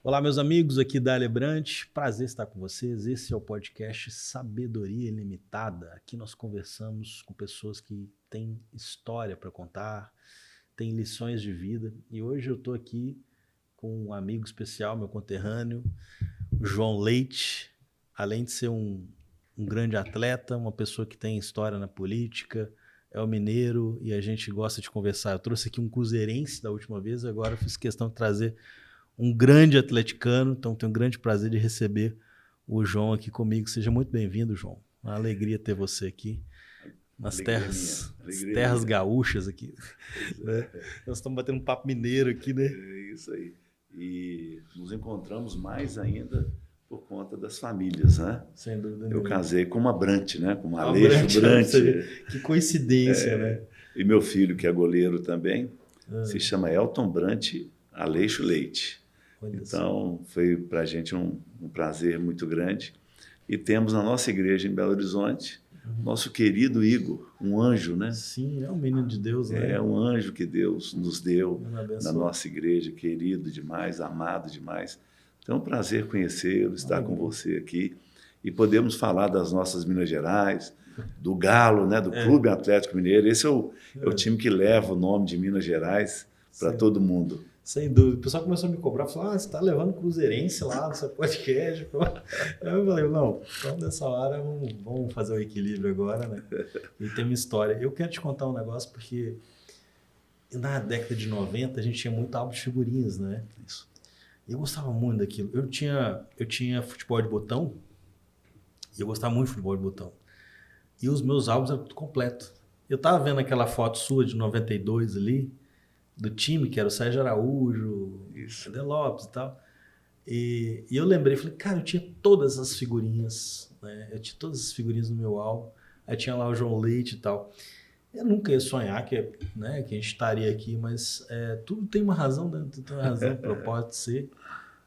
Olá, meus amigos, aqui da Alebrante. Prazer estar com vocês. Esse é o podcast Sabedoria Ilimitada. Aqui nós conversamos com pessoas que têm história para contar, têm lições de vida. E hoje eu estou aqui com um amigo especial, meu conterrâneo, o João Leite. Além de ser um grande atleta, uma pessoa que tem história na política, é o mineiro e a gente gosta de conversar. Eu trouxe aqui um cruzeirense da última vez, agora eu fiz questão de trazer um grande atleticano, então tenho um grande prazer de receber o João aqui comigo. Seja muito bem-vindo, João. Uma alegria ter você aqui nas Alegria terras minha. gaúchas aqui. Né? Nós estamos batendo um papo mineiro aqui, né? É isso aí. E nos encontramos mais ainda por conta das famílias, né? Sem dúvida Eu nenhuma. casei com uma Brant, né? Com uma Ah, Aleixo Brant. que coincidência, né? E meu filho, que é goleiro também, se chama Elton Brant Aleixo Leite. Olha Então, foi para a gente um prazer muito grande. E temos na nossa igreja em Belo Horizonte, nosso querido Igor, um anjo, né? Sim, é um menino de Deus, né? É um anjo que Deus nos deu Deus na abençoe. nossa igreja, querido demais, amado demais. Então é um prazer conhecê-lo, estar com você aqui e podemos falar das nossas Minas Gerais, do Galo, né, do Clube Atlético Mineiro. Esse é o time que leva o nome de Minas Gerais para Sim. todo mundo. Sem dúvida. O pessoal começou a me cobrar, falou, você está levando cruzeirense lá no seu podcast. Eu falei, não, então nessa hora vamos fazer o equilíbrio agora, né? E tem uma história. Eu quero te contar um negócio, porque na década de 90 a gente tinha muito álbum de figurinhas, né? Isso. E eu gostava muito daquilo. Eu tinha futebol de botão, e eu gostava muito de futebol de botão. E os meus álbuns eram tudo completo. Eu tava vendo aquela foto sua de 92 ali, do time, que era o Sérgio Araújo, Eder Lopes e tal. E eu lembrei, falei, cara, eu tinha todas as figurinhas, né? Eu tinha todas as figurinhas no meu álbum. Aí tinha lá o João Leite e tal. Eu nunca ia sonhar né, que a gente estaria aqui, mas tudo tem uma razão, né? Tudo tem uma razão, propósito de ser.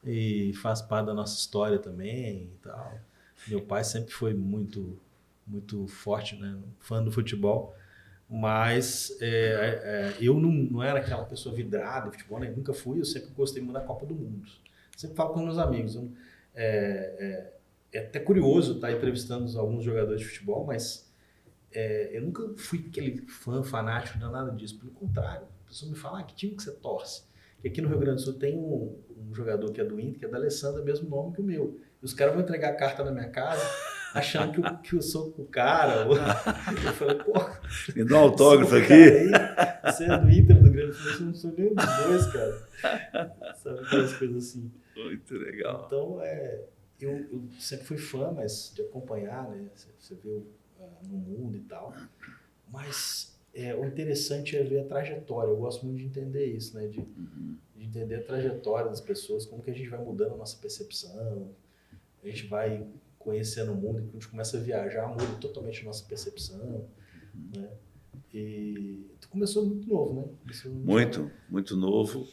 E faz parte da nossa história também e tal. Meu pai sempre foi muito, muito forte, né? Fã do futebol. Mas eu não era aquela pessoa vidrada em futebol, né? Nunca fui, eu sempre gostei muito da Copa do Mundo. Sempre falo com meus amigos. É até curioso estar entrevistando alguns jogadores de futebol, mas eu nunca fui aquele fã fanático, não é nada disso. Pelo contrário, a pessoa me fala, que time que você torce? E aqui no Rio Grande do Sul tem um jogador que é do Inter, que é da Alessandra, mesmo nome que o meu. E os caras vão entregar a carta na minha casa, achando que eu sou o cara. Eu falei, pô, me dá um autógrafo aqui. Aí, você é do Inter, do Grande do Sul, eu não sou nenhum dos dois, cara. Sabe aquelas coisas assim. Muito legal. Então, eu sempre fui fã, mas de acompanhar, né? Você vê no mundo e tal. Mas o interessante é ver a trajetória. Eu gosto muito de entender isso, né? De entender a trajetória das pessoas, como que a gente vai mudando a nossa percepção, a gente vai conhecendo o mundo, quando a gente começa a viajar, muda totalmente a nossa percepção, né? E tu começou muito novo, né? Muito novo.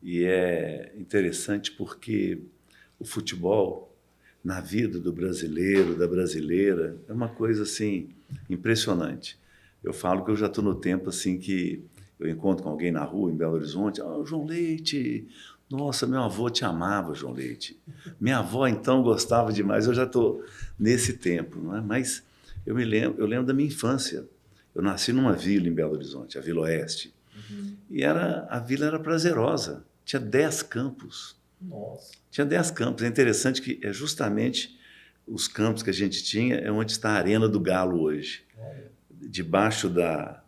E é interessante porque o futebol, na vida do brasileiro, da brasileira, é uma coisa assim impressionante. Eu falo que eu já estou no tempo assim que eu encontro com alguém na rua, em Belo Horizonte, João Leite, nossa, meu avô te amava, João Leite. Minha avó, então, gostava demais. Eu já estou nesse tempo, não é? Mas eu lembro da minha infância. Eu nasci numa vila em Belo Horizonte, a Vila Oeste. E a vila era prazerosa. Tinha 10 campos. Nossa. Tinha 10 campos. É interessante que é justamente os campos que a gente tinha é onde está a Arena do Galo hoje. Debaixo da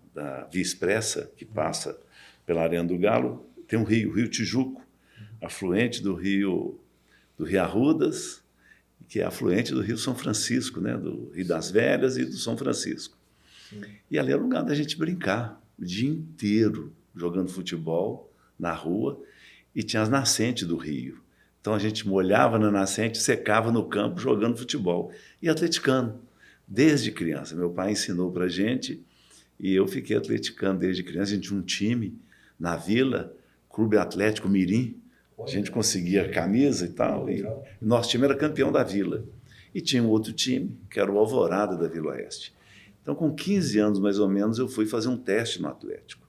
Via Expressa, que passa pela Arena do Galo, tem um rio, o Rio Tijuco, afluente do Rio Arrudas, que é afluente do Rio São Francisco, né? Do Rio das Velhas e do São Francisco. Sim. E ali era o lugar da gente brincar o dia inteiro, jogando futebol na rua, e tinha as nascentes do rio. Então a gente molhava na nascente, secava no campo jogando futebol. E atleticano, desde criança. Meu pai ensinou para a gente, e eu fiquei atleticano desde criança. A gente tinha um time na vila, Clube Atlético Mirim. A gente conseguia camisa e tal, e nosso time era campeão da vila. E tinha um outro time, que era o Alvorada da Vila Oeste. Então, com 15 anos, mais ou menos, eu fui fazer um teste no Atlético.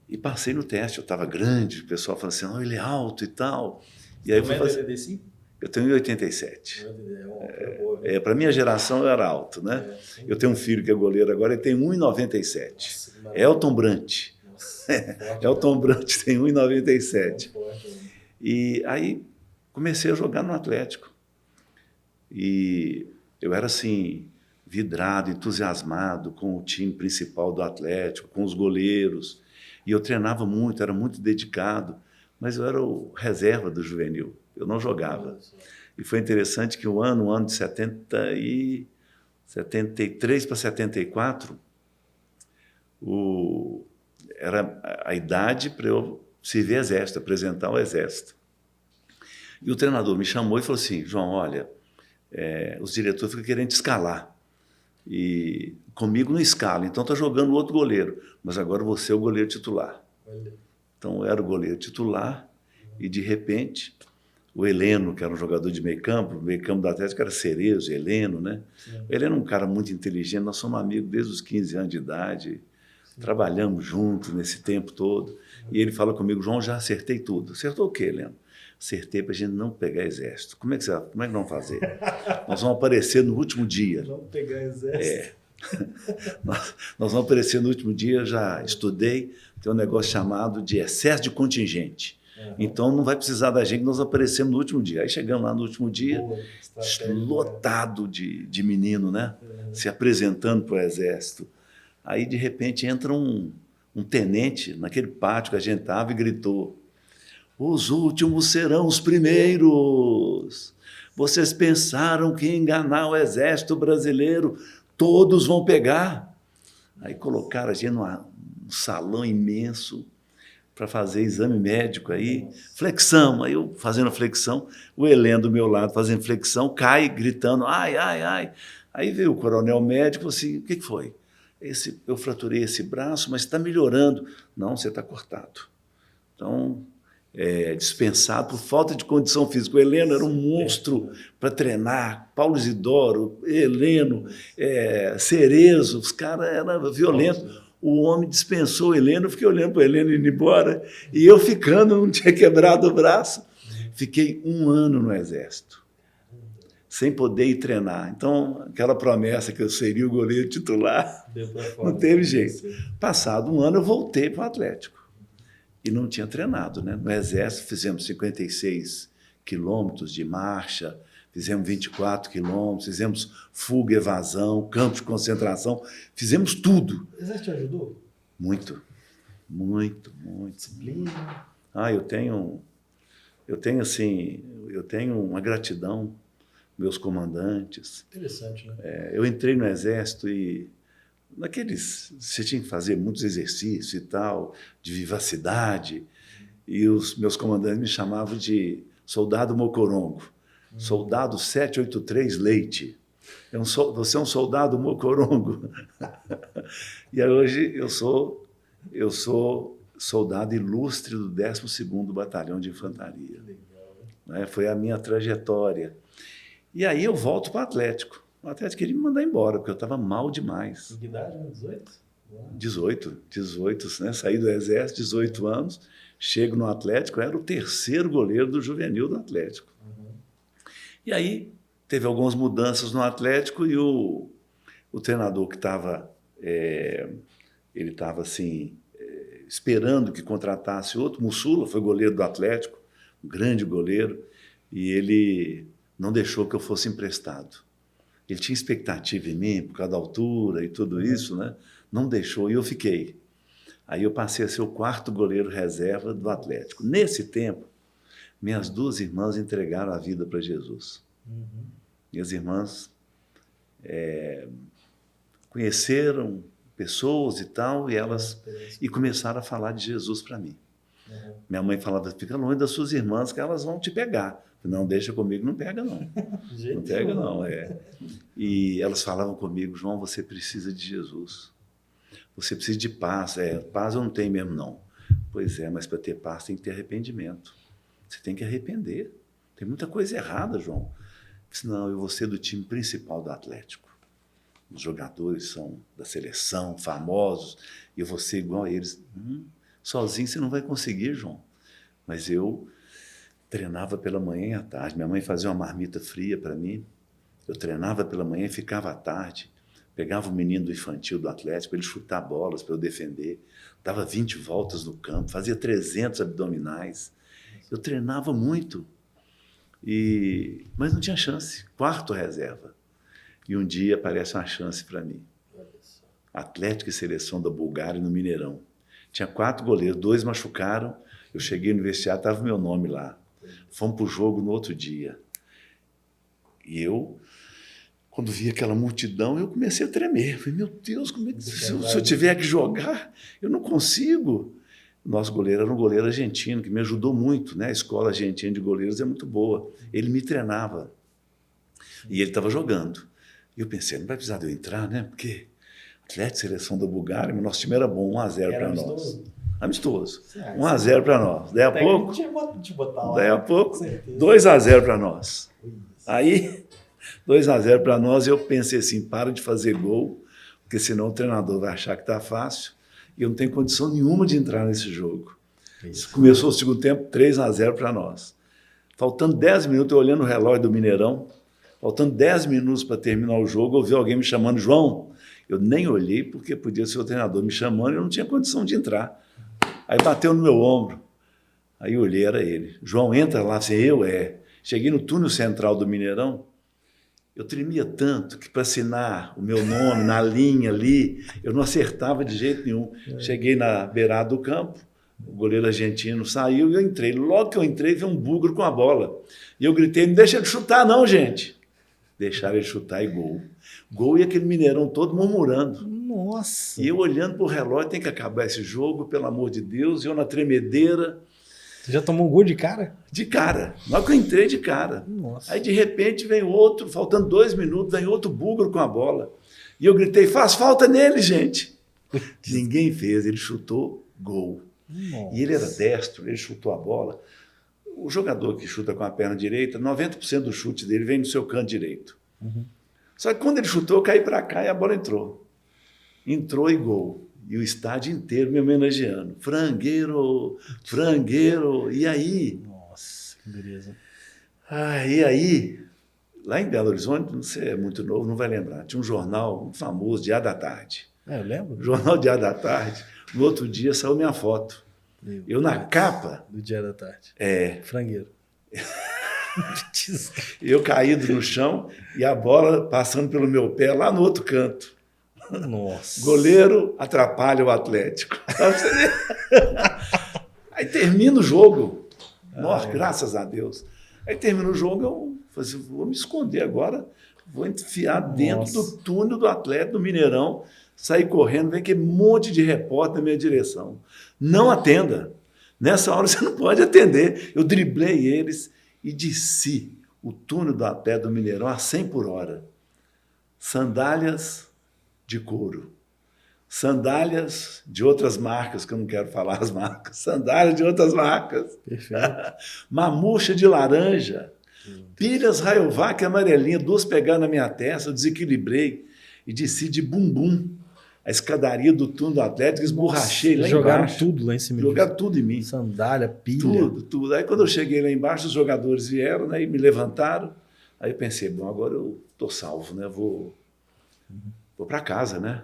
E passei no teste, eu estava grande, o pessoal falou assim, ele é alto e tal. E aí eu fui fazer... Eu tenho 1,87. Para a minha geração eu era alto, né? Eu tenho um filho que é goleiro agora, ele tem 1,97. Elton Brant. Elton Brant tem 1,97. E aí comecei a jogar no Atlético. E eu era assim, vidrado, entusiasmado com o time principal do Atlético, com os goleiros. E eu treinava muito, era muito dedicado, mas eu era o reserva do juvenil. Eu não jogava. E foi interessante que o ano de 73 para 74, era a idade para eu servir exército, apresentar o exército. E o treinador me chamou e falou assim, João, olha, os diretores ficam querendo te escalar. E comigo não escala, então está jogando outro goleiro, mas agora você é o goleiro titular. Então eu era o goleiro titular e, de repente... O Heleno, que era um jogador de meio campo do Atlético era Cerezo, Heleno, né? Sim. O Heleno é um cara muito inteligente, nós somos amigos desde os 15 anos de idade, sim. Trabalhamos juntos nesse tempo todo. E ele fala comigo, João, já acertei tudo. Acertou o quê, Heleno? Acertei para a gente não pegar exército. Como é que nós vamos fazer? Nós vamos aparecer no último dia. Não pegar exército. Nós vamos aparecer no último dia, já estudei, tem um negócio chamado de excesso de contingente. Então, não vai precisar da gente, nós aparecemos no último dia. Aí chegamos lá no último dia, lotado de menino, né? Se apresentando para o exército. Aí, de repente, entra um tenente naquele pátio que a gente estava e gritou, os últimos serão os primeiros. Vocês pensaram que enganar o exército brasileiro, todos vão pegar. Aí colocaram a gente num salão imenso, para fazer exame médico aí, flexão, aí eu fazendo flexão, o Heleno do meu lado fazendo flexão, cai gritando, ai, ai, ai. Aí veio o coronel médico e falou assim, o que foi? Eu fraturei esse braço, mas está melhorando. Não, você está cortado. Então, dispensado por falta de condição física. O Heleno era um monstro para treinar, Paulo Isidoro, Heleno, Cerezo, os caras eram violentos. O homem dispensou o Heleno, eu fiquei olhando para o Heleno indo embora, e eu ficando, não tinha quebrado o braço. Fiquei 1 ano no Exército, sem poder ir treinar. Então, aquela promessa que eu seria o goleiro titular, não teve jeito. Passado 1 ano, eu voltei para o Atlético. E não tinha treinado, né? No Exército, fizemos 56 quilômetros de marcha, fizemos 24 quilômetros, fizemos fuga, evasão, campo de concentração, fizemos tudo. O Exército te ajudou? Muito, muito, muito. Disciplina? Eu tenho uma gratidão, meus comandantes. Interessante, né? Eu entrei no Exército e você tinha que fazer muitos exercícios e tal, de vivacidade, e os meus comandantes me chamavam de soldado mocorongo. Soldado 783 Leite. Você é um soldado mocorongo. E hoje eu sou soldado ilustre do 12º Batalhão de Infantaria. Legal, né? Foi a minha trajetória. E aí eu volto para o Atlético. O Atlético queria me mandar embora, porque eu estava mal demais. Que idade, 18? 18, né? Saí do Exército, 18 anos, chego no Atlético, eu era o 3º goleiro do juvenil do Atlético. E aí teve algumas mudanças no Atlético e o treinador que estava, ele estava assim, esperando que contratasse outro, Mussula, foi goleiro do Atlético, um grande goleiro, e ele não deixou que eu fosse emprestado. Ele tinha expectativa em mim, por causa da altura e tudo isso, né? Não deixou, e eu fiquei. Aí eu passei a ser o 4º goleiro reserva do Atlético. Nesse tempo, minhas 2 irmãs entregaram a vida para Jesus. Minhas irmãs conheceram pessoas e tal, e começaram a falar de Jesus para mim. Minha mãe falava, fica longe das suas irmãs que elas vão te pegar. Não, deixa comigo, não pega não. Não pega não, E elas falavam comigo, João, você precisa de Jesus. Você precisa de paz. Paz eu não tenho mesmo não. Pois mas para ter paz tem que ter arrependimento. Você tem que arrepender. Tem muita coisa errada, João. Não, eu vou ser do time principal do Atlético. Os jogadores são da seleção, famosos, e eu vou ser igual a eles. Sozinho você não vai conseguir, João. Mas eu treinava pela manhã e à tarde. Minha mãe fazia uma marmita fria para mim. Eu treinava pela manhã e ficava à tarde. Pegava o menino do infantil do Atlético, ele chutar bolas para eu defender. Dava 20 voltas no campo, fazia 300 abdominais. Eu treinava muito. Mas não tinha chance. Quarto reserva. E um dia aparece uma chance para mim. Atlético e Seleção da Bulgária no Mineirão. Tinha 4 goleiros, 2 machucaram. Eu cheguei no vestiário, estava o meu nome lá. Fomos para o jogo no outro dia. E eu, quando vi aquela multidão, eu comecei a tremer. Falei, meu Deus, como é que, se eu tiver que jogar, eu não consigo. O nosso goleiro era um goleiro argentino, que me ajudou muito, né? A escola argentina de goleiros é muito boa. Ele me treinava. E ele estava jogando. E eu pensei, não vai precisar de eu entrar, né? Porque Atlético, Seleção da Bulgária, mas nosso time era bom, 1-0 para nós. Amistoso. 1-0 para nós. Daí a pouco, 2-0 para nós. Aí, 2-0 para nós, eu pensei assim, para de fazer gol, porque senão o treinador vai achar que está fácil, e eu não tenho condição nenhuma de entrar nesse jogo. Isso. Começou o segundo tempo, 3-0 para nós. Faltando 10 minutos, eu olhando o relógio do Mineirão, faltando 10 minutos para terminar o jogo, eu ouvi alguém me chamando, João. Eu nem olhei, porque podia ser o treinador me chamando, e eu não tinha condição de entrar. Aí bateu no meu ombro. Aí eu olhei, era ele. João, entra lá. Assim, Cheguei no túnel central do Mineirão, eu tremia tanto que para assinar o meu nome na linha ali, eu não acertava de jeito nenhum. Cheguei na beirada do campo, o goleiro argentino saiu e eu entrei. Logo que eu entrei, veio um búlgaro com a bola. E eu gritei, não deixa ele chutar não, gente. Deixaram ele chutar e gol. Gol e aquele Mineirão todo murmurando. Nossa! E eu olhando para o relógio, tem que acabar esse jogo, pelo amor de Deus. E eu na tremedeira. Você já tomou um gol de cara? De cara. Na hora que eu entrei, de cara. Nossa. Aí, de repente, vem outro, faltando 2 minutos, vem outro búlgaro com a bola. E eu gritei, faz falta nele, gente. Ninguém fez, ele chutou, gol. Nossa. E ele era destro, ele chutou a bola. O jogador que chuta com a perna direita, 90% do chute dele vem no seu canto direito. Uhum. Só que quando ele chutou, eu caí para cá e a bola entrou. Entrou e gol. E o estádio inteiro me homenageando. Frangueiro, frangueiro. E aí? Nossa, que beleza. E aí, lá em Belo Horizonte, você é muito novo, não vai lembrar, tinha um jornal famoso, Diário da Tarde. Eu lembro. Jornal Diário da Tarde. No outro dia saiu minha foto. Eu na capa. Do Diário da Tarde. Frangueiro. Eu caído no chão e a bola passando pelo meu pé lá no outro canto. Nossa. Goleiro atrapalha o Atlético. Aí termina o jogo. Nossa, graças a Deus. Aí termina o jogo, eu falei assim, vou me esconder agora, vou enfiar dentro do túnel do Atlético, do Mineirão, sair correndo, vem aquele monte de repórter na minha direção. Não atenda. Nessa hora você não pode atender. Eu driblei eles e desci o túnel do Atlético do Mineirão a 100 por hora. Sandálias de couro. Sandálias de outras marcas, que eu não quero falar as marcas. Sandálias de outras marcas. Perfeito. Mamuxa de laranja. Pilhas Rayovac amarelinha, 2 pegaram na minha testa, eu desequilibrei e desci de bumbum a escadaria do túnel do Atlético, esborrachei lá jogaram embaixo. Tudo lá em cima. Jogaram tudo em mim. Sandália, pilha. Tudo. Aí quando eu cheguei lá embaixo, os jogadores vieram, né, e me levantaram. Aí eu pensei, bom, agora eu estou salvo, né? Vou para casa, né?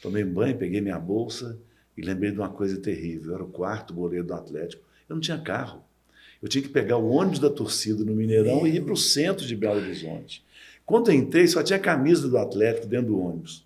Tomei um banho, peguei minha bolsa e lembrei de uma coisa terrível. Eu era o 4º goleiro do Atlético. Eu não tinha carro. Eu tinha que pegar o ônibus da torcida no Mineirão e ir para o centro de Belo Horizonte. Quando eu entrei, só tinha a camisa do Atlético dentro do ônibus.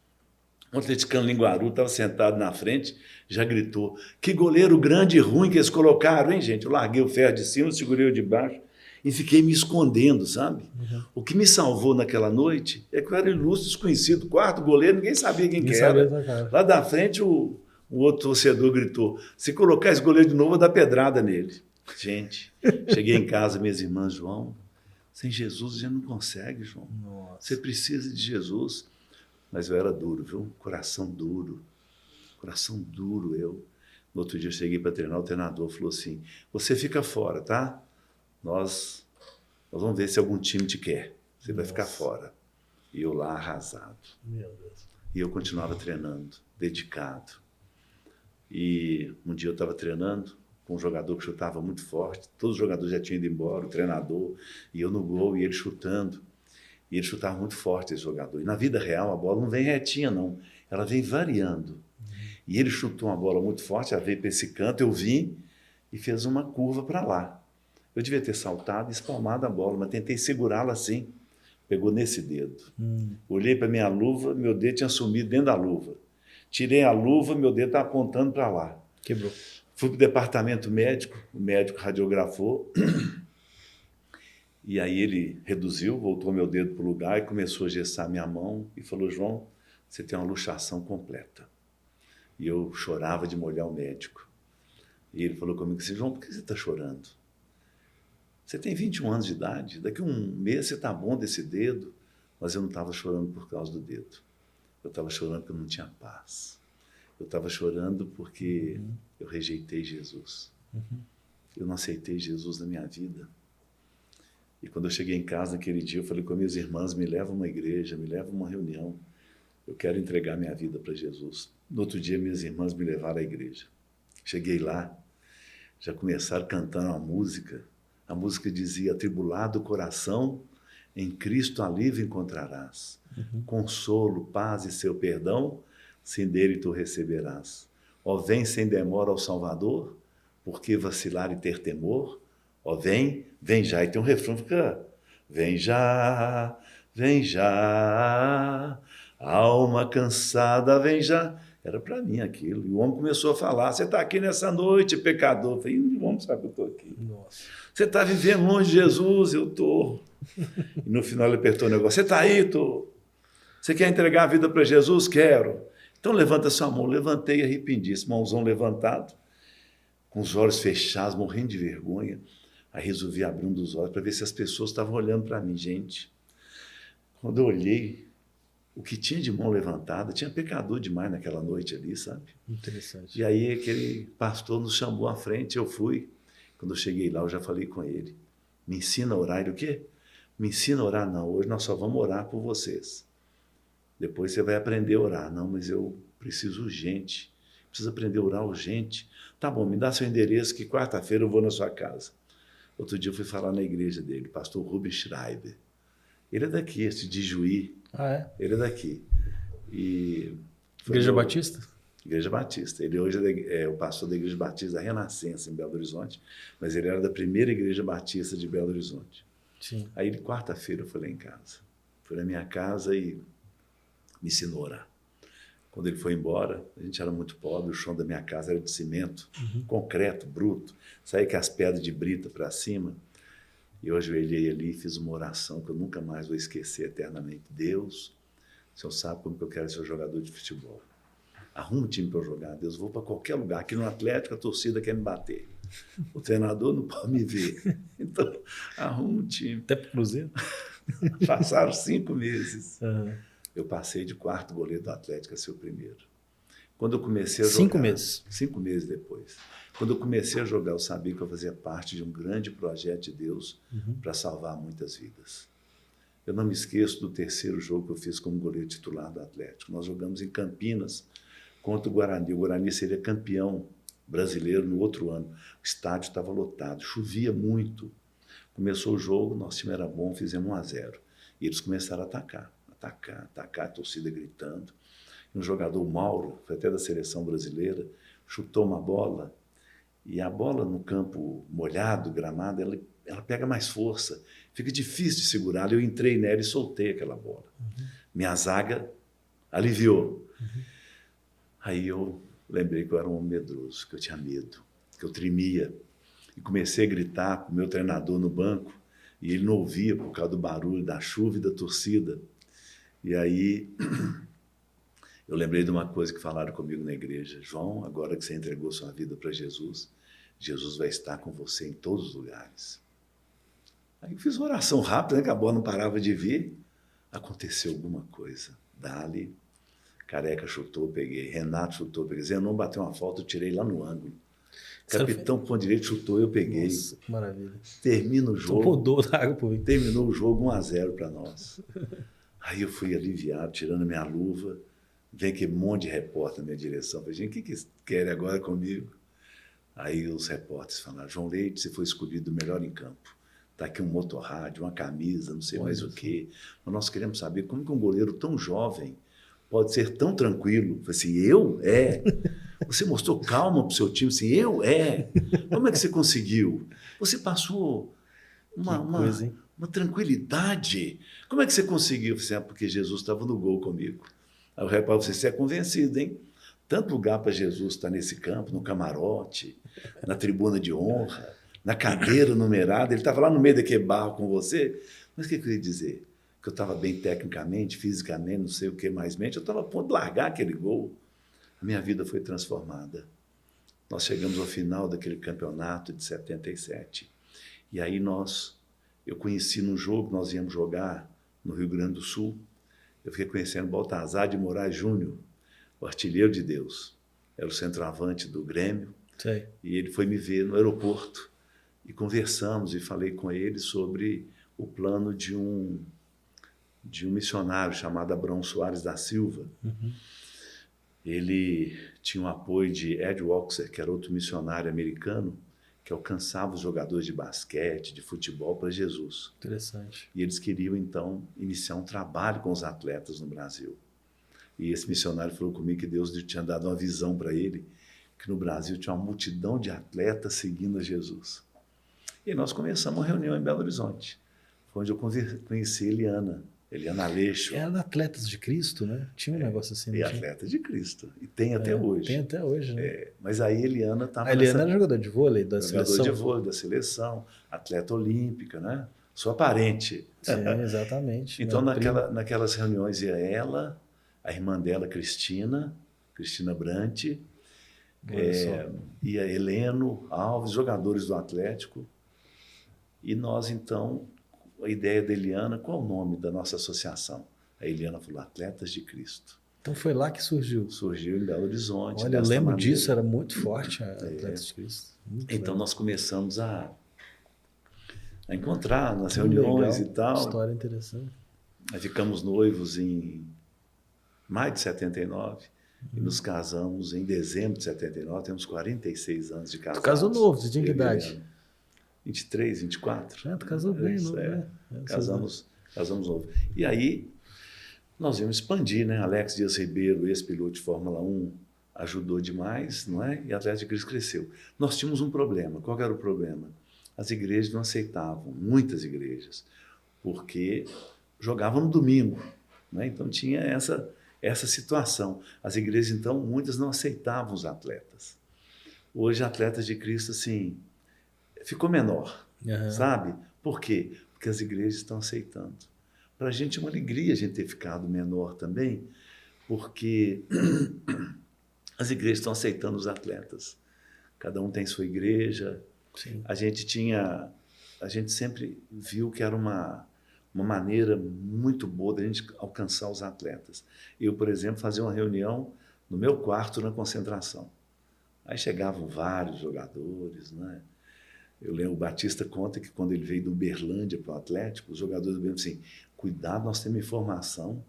Um atleticano linguaru estava sentado na frente, já gritou, que goleiro grande e ruim que eles colocaram, hein, gente? Eu larguei o ferro de cima, segurei o de baixo e fiquei me escondendo, sabe? Uhum. O que me salvou naquela noite é que eu era ilustre desconhecido, 4º goleiro, ninguém sabia quem que era. Lá da frente, o outro torcedor gritou, se colocar esse goleiro de novo, eu vou dar pedrada nele. Gente, cheguei em casa, minhas irmãs, João, sem Jesus a gente não consegue, João. Nossa. Você precisa de Jesus. Mas eu era duro, viu? Coração duro eu. No outro dia eu cheguei para treinar, o treinador falou assim, você fica fora, tá? Nós vamos ver se algum time te quer. Você vai ficar fora. E eu lá arrasado. Meu Deus. E eu continuava treinando, dedicado. E um dia eu estava treinando, com um jogador que chutava muito forte. Todos os jogadores já tinham ido embora, o treinador, e eu no gol, e ele chutando. E ele chutava muito forte, esse jogador. E na vida real, a bola não vem retinha, não. Ela vem variando. E ele chutou uma bola muito forte, ela veio para esse canto, eu vim e fez uma curva para lá. Eu devia ter saltado e espalmado a bola, mas tentei segurá-la assim. Pegou nesse dedo. Olhei para minha luva, meu dedo tinha sumido dentro da luva. Tirei a luva, meu dedo estava apontando para lá. Quebrou. Fui para o departamento médico, o médico radiografou, e aí ele reduziu, voltou meu dedo para o lugar e começou a gessar minha mão e falou, João, você tem uma luxação completa. E eu chorava de molhar o médico. E ele falou comigo assim, João, por que você está chorando? Você tem 21 anos de idade, daqui a um mês você está bom desse dedo. Mas eu não estava chorando por causa do dedo. Eu estava chorando porque eu não tinha paz. Eu estava chorando porque eu rejeitei Jesus. Eu não aceitei Jesus na minha vida. E quando eu cheguei em casa naquele dia, eu falei com minhas irmãs, me leva a uma igreja, me leva a uma reunião. Eu quero entregar minha vida para Jesus. No outro dia, minhas irmãs me levaram à igreja. Cheguei lá, já começaram cantando uma música. A música dizia, atribulado o coração, em Cristo alívio encontrarás. Consolo, paz e seu perdão, sim dele tu receberás. Ó, vem sem demora ao Salvador, porque vacilar e ter temor? Ó, vem já. E tem um refrão, fica, vem já, alma cansada, vem já. Era para mim aquilo. E o homem começou a falar, você está aqui nessa noite, pecador. Eu falei, o homem sabe que eu estou aqui. Nossa. Você está vivendo longe de Jesus? Eu estou. E no final ele apertou o negócio, você está aí, estou. Você quer entregar a vida para Jesus? Quero. Então levanta sua mão. Levantei arrependido, mãozão levantado, com os olhos fechados, morrendo de vergonha. Aí resolvi abrir um dos olhos para ver se as pessoas estavam olhando para mim. Gente, quando eu olhei, o que tinha de mão levantada, tinha pecador demais naquela noite ali, sabe? Interessante. E aí aquele pastor nos chamou à frente, eu fui. Quando eu cheguei lá, eu já falei com ele. Me ensina a orar. Ele, o quê? Me ensina a orar? Não, hoje nós só vamos orar por vocês. Depois você vai aprender a orar. Não, mas eu preciso urgente. Preciso aprender a orar urgente. Tá bom, me dá seu endereço que quarta-feira eu vou na sua casa. Outro dia eu fui falar na igreja dele, pastor Rubens Schreiber. Ele é daqui, esse de Juí. Ah, é? Ele é daqui. E Igreja Batista? Igreja Batista. Ele hoje é o pastor da Igreja Batista da Renascença, em Belo Horizonte, mas ele era da primeira Igreja Batista de Belo Horizonte. Sim. Aí, quarta-feira, eu fui lá em casa. Fui na minha casa e me ensinou a orar. Quando ele foi embora, a gente era muito pobre, o chão da minha casa era de cimento, concreto, bruto, saía com as pedras de brita para cima. E eu ajoelhei ali e fiz uma oração que eu nunca mais vou esquecer eternamente. Deus, o Senhor sabe como que eu quero ser jogador de futebol. Arruma um time para eu jogar, Deus, vou para qualquer lugar. Aqui no Atlético, a torcida quer me bater. O treinador não pode me ver. Então, arruma um time. Até para o Cruzeiro? Passaram 5 meses. Eu passei de quarto goleiro do Atlético a ser o primeiro. Quando eu comecei a jogar... 5 meses? 5 meses depois. Quando eu comecei a jogar, eu sabia que eu fazia parte de um grande projeto de Deus para salvar muitas vidas. Eu não me esqueço do terceiro jogo que eu fiz como goleiro titular do Atlético. Nós jogamos em Campinas contra o Guarani. O Guarani seria campeão brasileiro no outro ano. O estádio estava lotado, chovia muito. Começou o jogo, nosso time era bom, fizemos 1-0. E eles começaram a atacar, a torcida gritando. E um jogador, o Mauro, foi até da seleção brasileira, chutou uma bola, e a bola no campo molhado, gramado, ela pega mais força, fica difícil de segurá-la. Eu entrei nela e soltei aquela bola. Minha zaga aliviou. Aí eu lembrei que eu era um homem medroso, que eu tinha medo, que eu tremia. E comecei a gritar para o meu treinador no banco, e ele não ouvia por causa do barulho da chuva e da torcida. E aí eu lembrei de uma coisa que falaram comigo na igreja. João, agora que você entregou sua vida para Jesus, Jesus vai estar com você em todos os lugares. Aí eu fiz uma oração rápida, né, que a bola não parava de vir. Aconteceu alguma coisa. Dali, Careca chutou, peguei. Renato chutou, peguei. Zenon bateu uma falta, eu tirei lá no ângulo. Capitão ponto direito chutou, eu peguei. Nossa, que maravilha. Termina o jogo. Mudou da água por mim. Terminou o jogo 1-0 para nós. Aí eu fui aliviado, tirando minha luva. Vem aquele monte de repórter na minha direção. Falei, gente, o que eles querem agora comigo? Aí os repórteres falaram, João Leite, você foi escolhido o melhor em campo. Está aqui um motorrádio, uma camisa, não sei mais o quê. Mas nós queremos saber como que um goleiro tão jovem pode ser tão tranquilo. Eu falei assim, eu? É. Você mostrou calma para o seu time? Assim, eu? É. Como é que você conseguiu? Você passou uma tranquilidade. Como é que você conseguiu? Eu falei assim, porque Jesus estava no gol comigo. Aí o repórter, você é convencido, hein? Tanto lugar para Jesus estar nesse campo, no camarote, na tribuna de honra, na cadeira numerada. Ele estava lá no meio daquele barro com você. Mas o que eu queria dizer? Que eu estava bem tecnicamente, fisicamente, não sei o que mais mente. Eu estava a ponto de largar aquele gol. A minha vida foi transformada. Nós chegamos ao final daquele campeonato de 77. E aí eu conheci num jogo, nós íamos jogar no Rio Grande do Sul. Eu fiquei conhecendo Baltazar de Moraes Júnior, o artilheiro de Deus. Era o centroavante do Grêmio. Sei. E ele foi me ver no aeroporto. E conversamos e falei com ele sobre o plano de um missionário chamado Abrão Soares da Silva. Uhum. Ele tinha o apoio de Ed Walker, que era outro missionário americano, que alcançava os jogadores de basquete, de futebol para Jesus. Interessante. E eles queriam, então, iniciar um trabalho com os atletas no Brasil. E esse missionário falou comigo que Deus tinha dado uma visão para ele, que no Brasil tinha uma multidão de atletas seguindo a Jesus. E nós começamos uma reunião em Belo Horizonte, foi onde eu conheci Eliana Aleixo. Era Atletas de Cristo, né? Tinha um negócio assim. E Atleta de Cristo. E tem até hoje. Tem até hoje, né? Mas aí Eliana estava... A Eliana era jogador de vôlei da seleção. Jogador de vôlei da seleção, atleta olímpica, né? Sua parente. Sim, exatamente. Então, naquelas reuniões ia ela, a irmã dela, Cristina Brant, ia Heleno Alves, jogadores do Atlético. E nós, então, a ideia da Eliana, qual o nome da nossa associação? A Eliana falou, Atletas de Cristo. Então foi lá que surgiu. Surgiu em Belo Horizonte. Olha, eu lembro disso, era muito forte a Atletas de Cristo. Então nós começamos a encontrar nas reuniões e tal. História interessante. Aí ficamos noivos em maio de 79 e nos casamos em dezembro de 79. Temos 46 anos de casados. Tu casou novo, você tinha que idade? 23, 24. Tu casou bem novo, né? Casamos novo. E aí nós íamos expandir, né? Alex Dias Ribeiro, ex-piloto de Fórmula 1, ajudou demais, não é? E a Atlético de Cristo cresceu. Nós tínhamos um problema. Qual era o problema? As igrejas não aceitavam, muitas igrejas, porque jogavam no domingo, né? Então tinha essa situação. As igrejas, então, muitas não aceitavam os atletas. Hoje, Atletas de Cristo, assim, ficou menor, sabe? Por quê? Porque as igrejas estão aceitando. Para a gente é uma alegria a gente ter ficado menor também, porque as igrejas estão aceitando os atletas. Cada um tem sua igreja. Sim. A gente sempre viu que era uma maneira muito boa da gente alcançar os atletas. Eu, por exemplo, fazia uma reunião no meu quarto na concentração. Aí chegavam vários jogadores, né? Eu lembro, o Batista conta que quando ele veio do Uberlândia para o Atlético, os jogadores do Uberlândia assim, cuidado, nós temos informação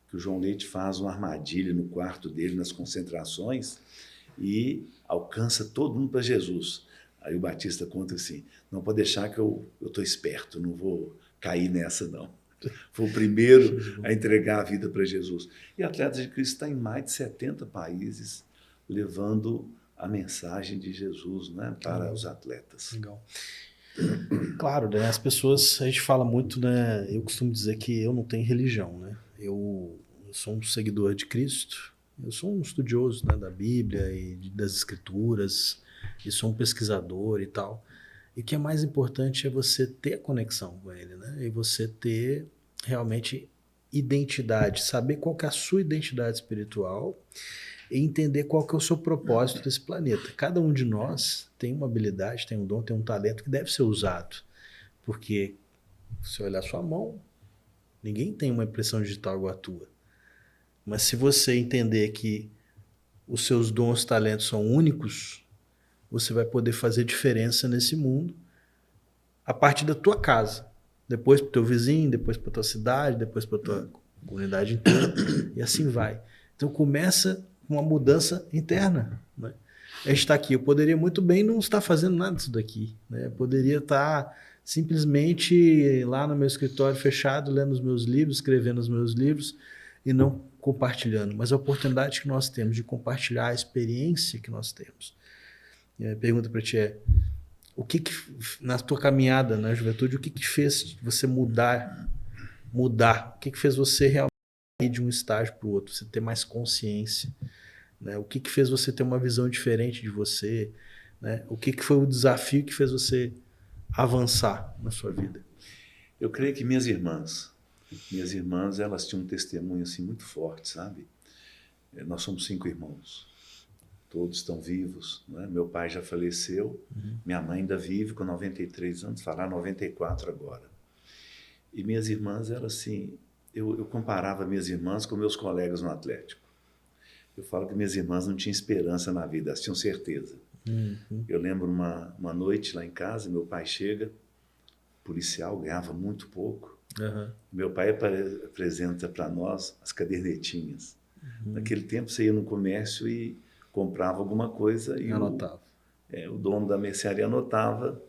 que o João Leite faz uma armadilha no quarto dele, nas concentrações, e alcança todo mundo para Jesus. Aí o Batista conta assim, não pode deixar que eu estou esperto, não vou cair nessa não. Foi o primeiro a entregar a vida para Jesus. E Atletas de Cristo está em mais de 70 países, levando a mensagem de Jesus, né, para os atletas. Legal. Claro, né, as pessoas, a gente fala muito, né, eu costumo dizer que eu não tenho religião, né? Eu sou um seguidor de Cristo, eu sou um estudioso, né, da Bíblia e das Escrituras, e sou um pesquisador e tal. E o que é mais importante é você ter a conexão com ele, né? E você ter realmente identidade, saber qual que é a sua identidade espiritual e entender qual que é o seu propósito desse planeta. Cada um de nós tem uma habilidade, tem um dom, tem um talento que deve ser usado. Porque se olhar sua mão, ninguém tem uma impressão digital igual a tua. Mas se você entender que os seus dons, talentos são únicos, você vai poder fazer diferença nesse mundo a partir da tua casa. Depois para o teu vizinho, depois para a tua cidade, depois para a tua comunidade inteira. E assim vai. Então começa uma mudança interna, né? a gente está aqui. Eu poderia muito bem não estar fazendo nada disso daqui, né? Eu poderia estar simplesmente lá no meu escritório fechado, lendo os meus livros, escrevendo os meus livros e não compartilhando. Mas a oportunidade que nós temos de compartilhar a experiência que nós temos. E a pergunta para ti é, o que na tua caminhada na juventude, o que fez você mudar? O que fez você realmente ir de um estágio para o outro? Você ter mais consciência, né? O que fez você ter uma visão diferente de você, né? O que foi o desafio que fez você avançar na sua vida? Eu creio que minhas irmãs, elas tinham um testemunho assim muito forte, sabe? Nós somos 5 irmãos. Todos estão vivos, né? Meu pai já faleceu, minha mãe ainda vive com 93 anos, fará 94 agora. E minhas irmãs eram assim, eu comparava minhas irmãs com meus colegas no Atlético. Eu falo que minhas irmãs não tinham esperança na vida, elas tinham certeza. Eu lembro uma noite lá em casa, meu pai chega, policial, ganhava muito pouco. Meu pai apresenta para nós as cadernetinhas. Naquele tempo você ia no comércio e comprava alguma coisa e anotava. O dono da mercearia anotava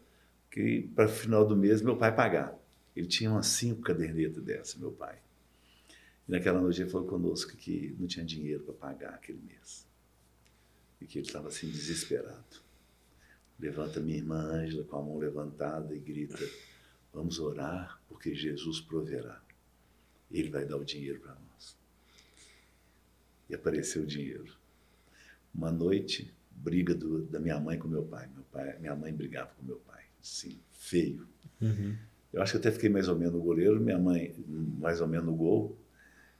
que para o final do mês meu pai pagar. Ele tinha umas 5 cadernetas dessa, meu pai. E naquela noite ele falou conosco que não tinha dinheiro para pagar aquele mês. E que ele estava assim desesperado. Levanta minha irmã Ângela com a mão levantada e grita, vamos orar porque Jesus proverá. Ele vai dar o dinheiro para nós. E apareceu o dinheiro. Uma noite, briga da minha mãe com meu pai. Minha mãe brigava com meu pai, assim, feio. Eu acho que até fiquei mais ou menos no goleiro, minha mãe mais ou menos no gol.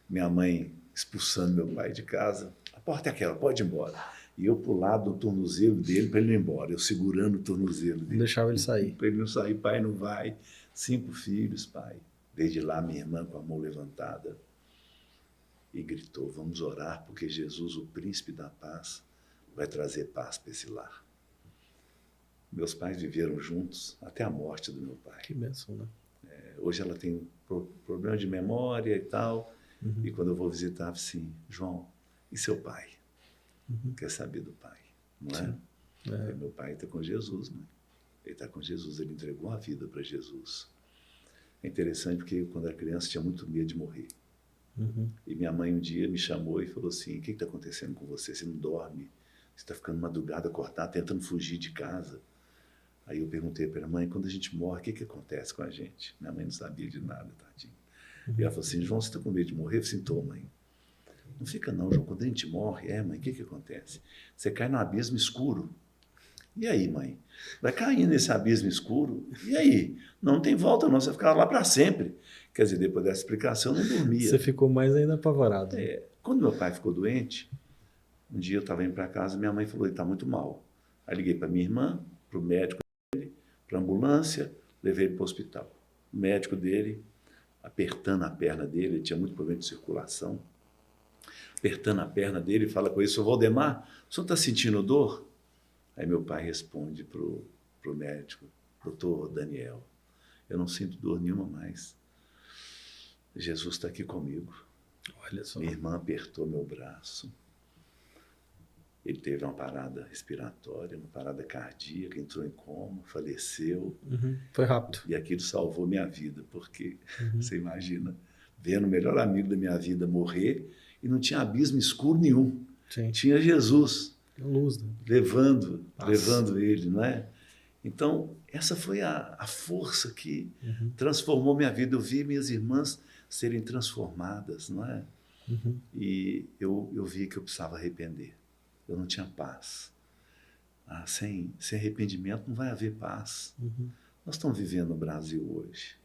Minha mãe expulsando meu pai de casa. A porta é aquela, pode ir embora. E eu pro lado do tornozelo dele para ele ir embora. Eu segurando o tornozelo dele. Não deixava ele sair. Para ele não sair, pai, não vai. 5 filhos, pai. Desde lá, minha irmã com a mão levantada. E gritou, vamos orar, porque Jesus, o príncipe da paz, vai trazer paz para esse lar. Meus pais viveram juntos até a morte do meu pai. Que bênção, né? Hoje ela tem problema de memória e tal. E quando eu vou visitar, assim, João, e seu pai? Quer saber do pai, não é? Meu pai está com Jesus, mãe. Ele está com Jesus, ele entregou a vida para Jesus. É interessante porque quando era criança tinha muito medo de morrer. E minha mãe um dia me chamou e falou assim, o que está acontecendo com você? Você não dorme? Você está ficando madrugada acordada, tentando fugir de casa. Aí eu perguntei para a mãe, quando a gente morre, o que acontece com a gente? Minha mãe não sabia de nada, tadinha. E ela falou assim, João, você está com medo de morrer? Eu falei assim, tô, mãe. Não fica não, João, quando a gente morre, mãe, o que acontece? Você cai no abismo escuro. E aí, mãe? Vai cair nesse abismo escuro? E aí? Não tem volta não, você vai ficar lá para sempre. Quer dizer, depois dessa explicação, eu não dormia. Você ficou mais ainda apavorado. Quando meu pai ficou doente, um dia eu estava indo para casa, minha mãe falou, ele está muito mal. Aí liguei para minha irmã, para o médico dele, para a ambulância, levei ele para o hospital. O médico dele, apertando a perna dele, ele tinha muito problema de circulação, apertando a perna dele, fala com ele, seu Valdemar, o senhor está sentindo dor? Aí meu pai responde para o médico, doutor Daniel, eu não sinto dor nenhuma mais. Jesus está aqui comigo. Olha só. Minha irmã apertou meu braço. Ele teve uma parada respiratória, uma parada cardíaca, entrou em coma, faleceu. Foi rápido. E aquilo salvou minha vida, porque você imagina, vendo o melhor amigo da minha vida morrer e não tinha abismo escuro nenhum. Sim. Tinha Jesus luz, né? levando ele, não é? Então, essa foi a força que transformou minha vida. Eu vi minhas irmãs serem transformadas, não é? E eu vi que eu precisava arrepender. Eu não tinha paz. Sem arrependimento não vai haver paz. Nós estamos vivendo no Brasil hoje,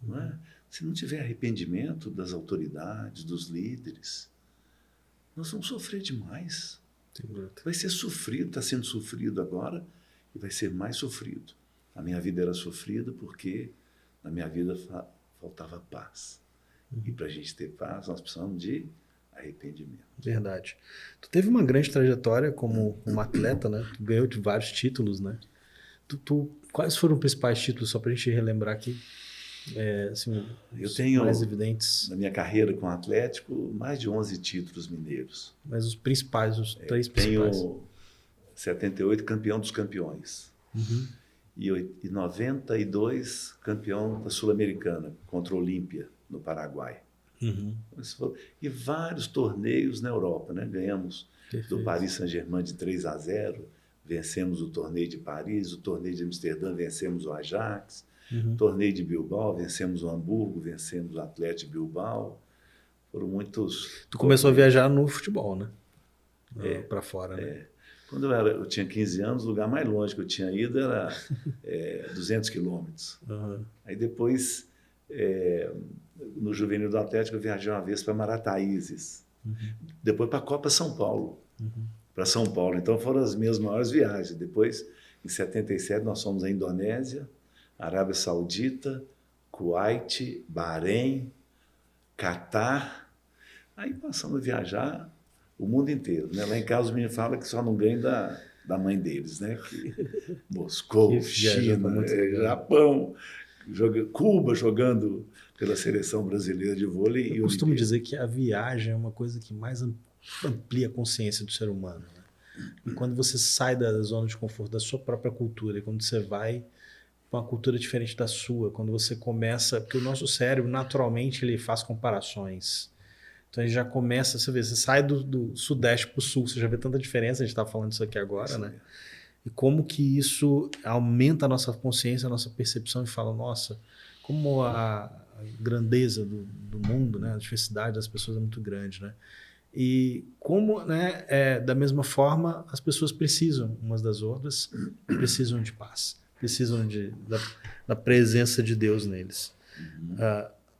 não é? Se não tiver arrependimento das autoridades, dos líderes, nós vamos sofrer demais. Vai ser sofrido, está sendo sofrido agora e vai ser mais sofrido. A minha vida era sofrida porque na minha vida faltava paz. E para a gente ter paz, nós precisamos de arrependimento. Verdade. Tu teve uma grande trajetória como atleta, né? Tu ganhou de vários títulos, né? Quais foram os principais títulos, só para a gente relembrar aqui? Assim, eu tenho, mais evidentes. Na minha carreira com o Atlético, mais de 11 títulos mineiros. Mas os principais, os 3 principais. Tenho 78, campeão dos campeões. E 92, campeão da Sul-Americana, contra o Olímpia, no Paraguai. E vários torneios na Europa, né? Ganhamos do Paris Saint-Germain de 3-0, vencemos o torneio de Paris, o torneio de Amsterdã, vencemos o Ajax, o torneio de Bilbao, vencemos o Hamburgo, vencemos o Atlético Bilbao. Foram muitos... Tu começou a viajar no futebol, né? Para fora, né? Quando eu tinha 15 anos, o lugar mais longe que eu tinha ido era 200 quilômetros. Aí depois, no Juvenil do Atlético, eu viajei uma vez para Marataízes. Depois para a Copa São Paulo. Para São Paulo. Então foram as minhas maiores viagens. Depois, em 77, nós fomos à Indonésia, Arábia Saudita, Kuwait, Bahrein, Catar. Aí passamos a viajar o mundo inteiro, né? Lá em casa os meninos falam que só não ganham da mãe deles, né? Que Moscou, China, Japão, Cuba jogando pela seleção brasileira de vôlei. Eu costumo dizer que a viagem é uma coisa que mais amplia a consciência do ser humano, né? E quando você sai da zona de conforto da sua própria cultura, e quando você vai para uma cultura diferente da sua, quando você começa... Porque o nosso cérebro, naturalmente, ele faz comparações. Então a gente já começa, você vê, você sai do sudeste para o sul, você já vê tanta diferença, a gente está falando isso aqui agora, né? E como que isso aumenta a nossa consciência, a nossa percepção e fala, nossa, como a grandeza do mundo, né? A diversidade das pessoas é muito grande, né? E como, né, da mesma forma, as pessoas precisam umas das outras, precisam de paz, precisam da presença de Deus neles.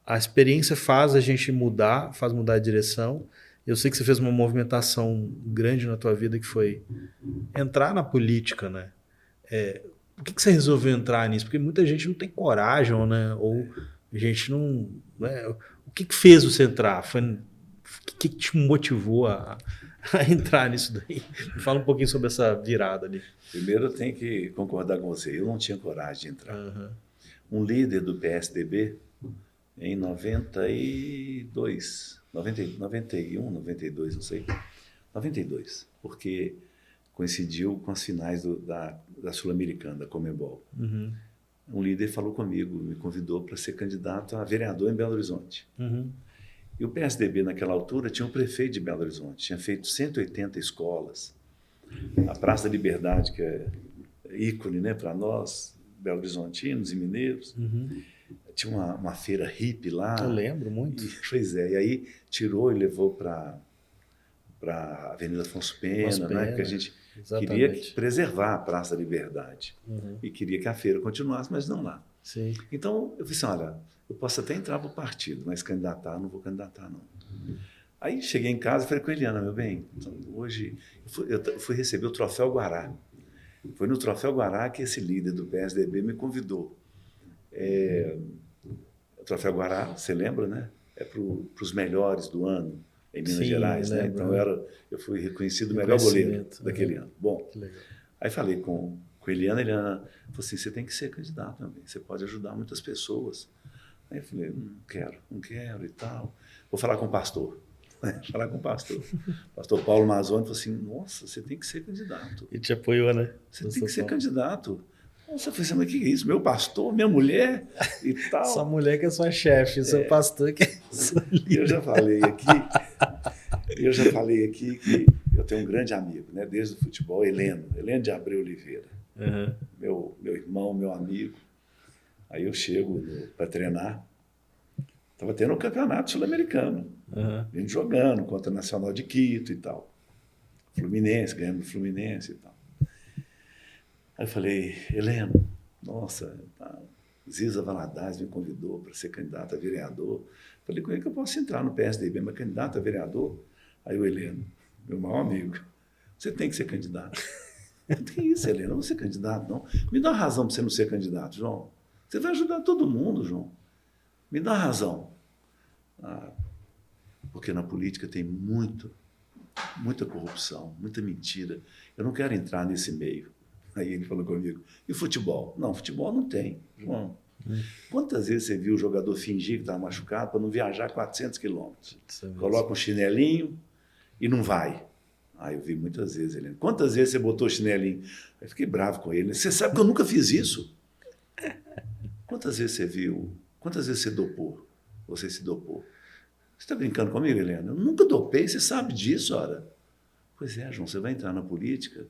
A experiência faz a gente mudar, faz mudar a direção. Eu sei que você fez uma movimentação grande na tua vida, que foi entrar na política, né? Por que você resolveu entrar nisso? Porque muita gente não tem coragem, né? Ou a gente não... Né? O que fez você entrar? O que te motivou a entrar nisso daí? Me fala um pouquinho sobre essa virada ali. Primeiro eu tenho que concordar com você. Eu não tinha coragem de entrar. Um líder do PSDB... em 92, 91, 92, não sei, 92, porque coincidiu com as finais da Sul-Americana, da Conmebol. Um líder falou comigo, me convidou para ser candidato a vereador em Belo Horizonte. E o PSDB, naquela altura, tinha um prefeito de Belo Horizonte, tinha feito 180 escolas. A Praça da Liberdade, que é ícone, né, para nós, belo-horizontinos e mineiros. Tinha uma feira hippie lá. Eu lembro muito. Pois é, e aí tirou e levou para a Avenida Afonso Pena, né? Porque a gente queria preservar a Praça da Liberdade. E queria que a feira continuasse, mas não lá. Sim. Então, eu falei assim, olha, eu posso até entrar para o partido, mas candidatar, não vou candidatar, não. Aí cheguei em casa e falei com a Eliana, meu bem, então, hoje eu fui receber o Troféu Guará. Foi no Troféu Guará que esse líder do PSDB me convidou. O Troféu Guará, você lembra, né? É para os melhores do ano em Minas Gerais, né? Então eu fui reconhecido o melhor goleiro daquele ano. Bom, aí falei com a Eliana, falou assim, você tem que ser candidato também, você pode ajudar muitas pessoas. Aí eu falei, não quero e tal. Vou falar com o pastor. Falar com o pastor. O pastor Paulo Mazzoni falou assim, nossa, você tem que ser candidato. E te apoiou, né? Você tem que ser candidato. Nossa, eu falei assim, mas o que é isso? Meu pastor, minha mulher e tal. Sua mulher que é sua chefe, o seu pastor que é sua líder. Eu já falei aqui que eu tenho um grande amigo, né, desde o futebol, Heleno de Abreu Oliveira. Meu irmão, meu amigo. Aí eu chego para treinar. Estava tendo um campeonato sul-americano. Vindo jogando contra o Nacional de Quito e tal. Fluminense, ganhando o Fluminense e tal. Aí eu falei, Heleno, nossa, Ziza Valadares me convidou para ser candidato a vereador. Falei, como é que eu posso entrar no PSDB, mas candidato a vereador? Aí o Heleno, meu maior amigo, você tem que ser candidato. Não tem isso, Heleno, não vou ser candidato, não. Me dá uma razão para você não ser candidato, João. Você vai ajudar todo mundo, João. Me dá uma razão. Porque na política tem muita corrupção, muita mentira. Eu não quero entrar nesse meio. Aí ele falou comigo, e futebol? Não, futebol não tem, João. Quantas vezes você viu o jogador fingir que estava machucado para não viajar 400 quilômetros? Coloca um chinelinho e não vai. Ah, eu vi muitas vezes, Helena. Quantas vezes você botou chinelinho? Eu fiquei bravo com ele. Você sabe que eu nunca fiz isso? Quantas vezes você viu? Quantas vezes você dopou? Você se dopou? Você está brincando comigo, Helena? Eu nunca dopei, você sabe disso, ora. Pois é, João, você vai entrar na política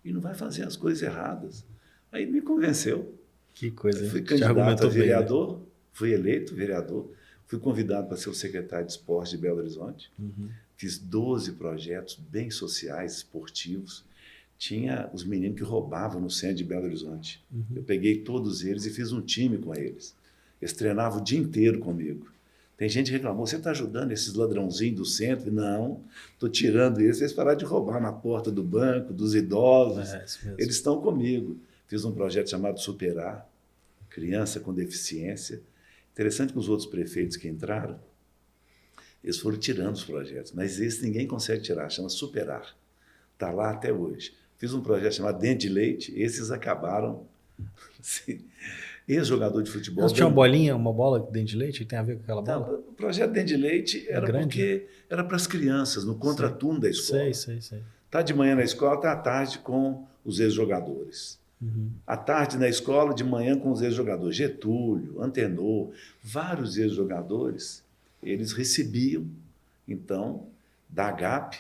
e não vai fazer as coisas erradas. Aí me convenceu. Que coisa, Eu hein? fui Te candidato a argumentou bem, né? vereador, fui eleito vereador, fui convidado para ser o secretário de esporte de Belo Horizonte. Fiz 12 projetos bem sociais, esportivos. Tinha os meninos que roubavam no centro de Belo Horizonte. Eu peguei todos eles e fiz um time com eles. Eles treinavam o dia inteiro comigo. Tem gente que reclamou, você está ajudando esses ladrãozinhos do centro? Não, estou tirando eles, eles pararam de roubar na porta do banco, dos idosos. Isso mesmo. Eles estão comigo. Fiz um projeto chamado Superar, criança com deficiência. Interessante que os outros prefeitos que entraram, eles foram tirando os projetos, mas esse ninguém consegue tirar, chama Superar. Está lá até hoje. Fiz um projeto chamado Dente de Leite, esses acabaram. Assim, ex-jogador de futebol. Mas tinha uma bolinha, uma bola dentro de leite que tem a ver com aquela bola? Não, o projeto Dente de Leite era grande, porque era para as crianças, no contraturno da escola. Sei. Está de manhã na escola, está à tarde com os ex-jogadores. À tarde na escola, de manhã com os ex-jogadores. Getúlio, Antenor, vários ex-jogadores, eles recebiam, então, da AGAP,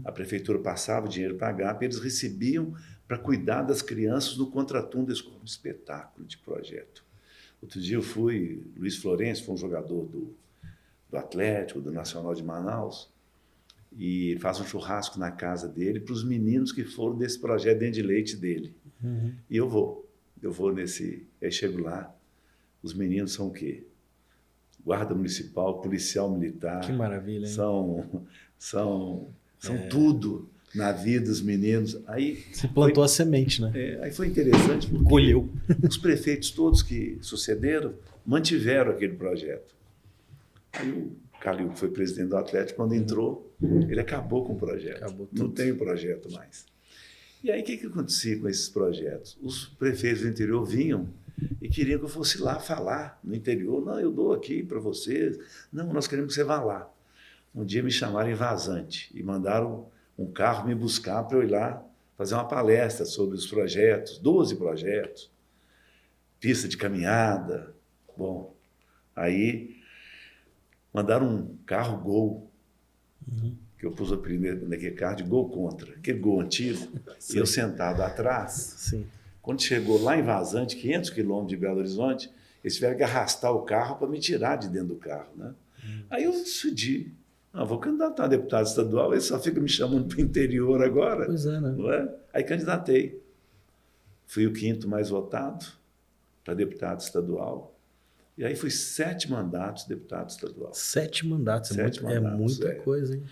a prefeitura passava o dinheiro para a AGAP, eles recebiam para cuidar das crianças no contraturno da escola. Um espetáculo de projeto. Outro dia eu fui, Luiz Florencio foi um jogador do Atlético, do Nacional de Manaus, e faz um churrasco na casa dele para os meninos que foram desse projeto Dente de Leite dele. E eu vou nesse, aí chego lá, os meninos são o quê? Guarda municipal, policial militar. Que maravilha, hein? São tudo na vida dos meninos. Aí você plantou a semente, né? Aí foi interessante porque colheu. Os prefeitos todos que sucederam mantiveram aquele projeto. Aí o Calil, que foi presidente do Atlético, quando entrou, ele acabou com o projeto. Não tem o projeto mais. E aí o que acontecia com esses projetos? Os prefeitos do interior vinham e queriam que eu fosse lá falar no interior. Não, eu dou aqui para vocês. Não, nós queremos que você vá lá. Um dia me chamaram em Vazante e mandaram um carro me buscar para eu ir lá fazer uma palestra sobre os projetos, 12 projetos, pista de caminhada. Bom, aí mandaram um carro Gol, que eu pus o apelido naquele carro de Gol Contra, aquele Gol antigo, e eu sentado atrás. Sim. Quando chegou lá em Vazante, 500 quilômetros de Belo Horizonte, eles tiveram que arrastar o carro para me tirar de dentro do carro, né? Aí eu decidi, vou candidatar a deputado estadual, ele só fica me chamando para o interior agora. Pois é, né? Não é? Aí candidatei. Fui o 5º mais votado para deputado estadual. E aí fui 7 mandatos deputado estadual. 7 mandatos, é muita coisa, hein?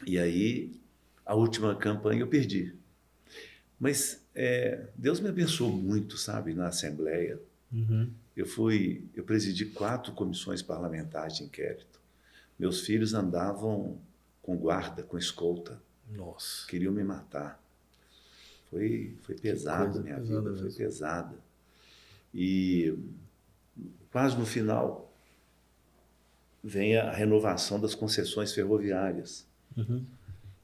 E aí, a última campanha eu perdi. Mas Deus me abençoou muito, sabe, na Assembleia. Eu presidi 4 comissões parlamentares de inquérito. Meus filhos andavam com guarda, com escolta. Nossa. Queriam me matar. Foi pesado, minha vida, foi pesada. E quase no final vem a renovação das concessões ferroviárias.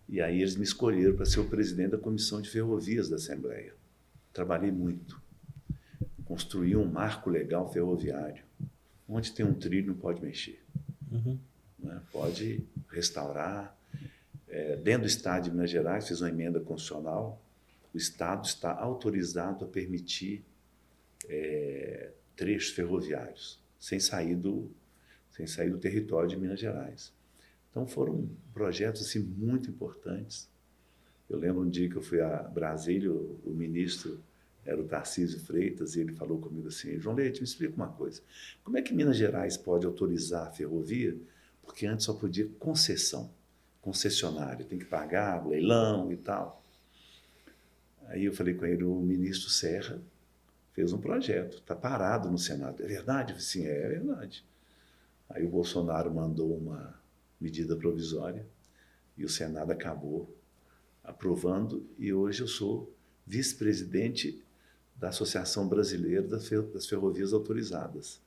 E aí eles me escolheram para ser o presidente da Comissão de Ferrovias da Assembleia. Trabalhei muito. Construí um marco legal ferroviário. Onde tem um trilho não pode mexer. Né? Pode restaurar. Dentro do Estado de Minas Gerais, fiz uma emenda constitucional. O Estado está autorizado a permitir trechos ferroviários, sem sair do território de Minas Gerais. Então, foram projetos assim, muito importantes. Eu lembro um dia que eu fui a Brasília, o ministro era o Tarcísio Freitas, e ele falou comigo assim, João Leite, me explica uma coisa, como é que Minas Gerais pode autorizar a ferrovia? Porque antes só podia concessionário, tem que pagar, leilão e tal. Aí eu falei com ele, o ministro Serra fez um projeto, está parado no Senado. É verdade? Eu falei, sim, é verdade. Aí o Bolsonaro mandou uma medida provisória e o Senado acabou aprovando e hoje eu sou vice-presidente da Associação Brasileira das Ferrovias Autorizadas.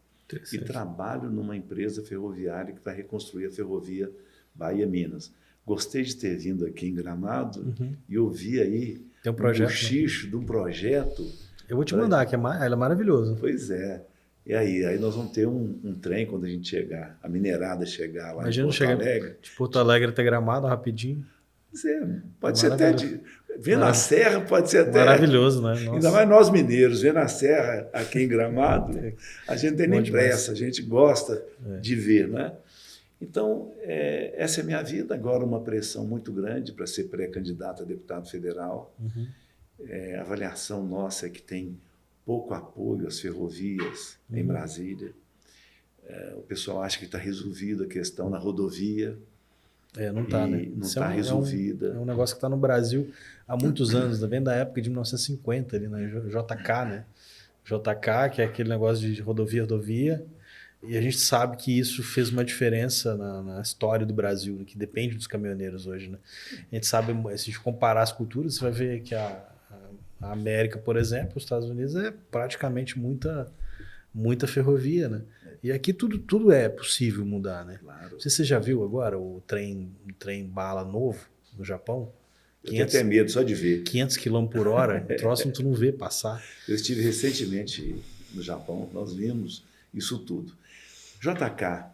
E trabalho numa empresa ferroviária que vai reconstruir a ferrovia Bahia-Minas. Gostei de ter vindo aqui em Gramado e ouvi aí Tem um projeto, cochicho do projeto. Eu vou te mandar, que ela é maravilhoso. Pois é. E aí nós vamos ter um trem quando a gente chegar, a minerada chegar lá Imagina em Porto Alegre. De Porto Alegre até Gramado, rapidinho. Pode ser até ver na Serra, pode ser até maravilhoso, né? Nossa. Ainda mais nós mineiros, ver na Serra aqui em Gramado, a gente tem nem pressa, a gente gosta de ver, né? Então, essa é a minha vida. Agora, uma pressão muito grande para ser pré-candidato a deputado federal. A avaliação nossa é que tem pouco apoio às ferrovias em Brasília. O pessoal acha que está resolvida a questão na rodovia. Não está, né? Não está resolvida. É um negócio que está no Brasil há muitos anos, tá vendo? Da época de 1950, ali na JK, né? JK, que é aquele negócio de rodovia. E a gente sabe que isso fez uma diferença na história do Brasil, que depende dos caminhoneiros hoje, né? A gente sabe, se a gente comparar as culturas, você vai ver que a América, por exemplo, os Estados Unidos é praticamente muita ferrovia, né? E aqui tudo é possível mudar, né? Claro. Não sei se você já viu agora o trem bala novo no Japão. Eu tenho até medo só de ver. 500 km por hora, o próximo tu não vê passar. Eu estive recentemente no Japão, nós vimos isso tudo. JK,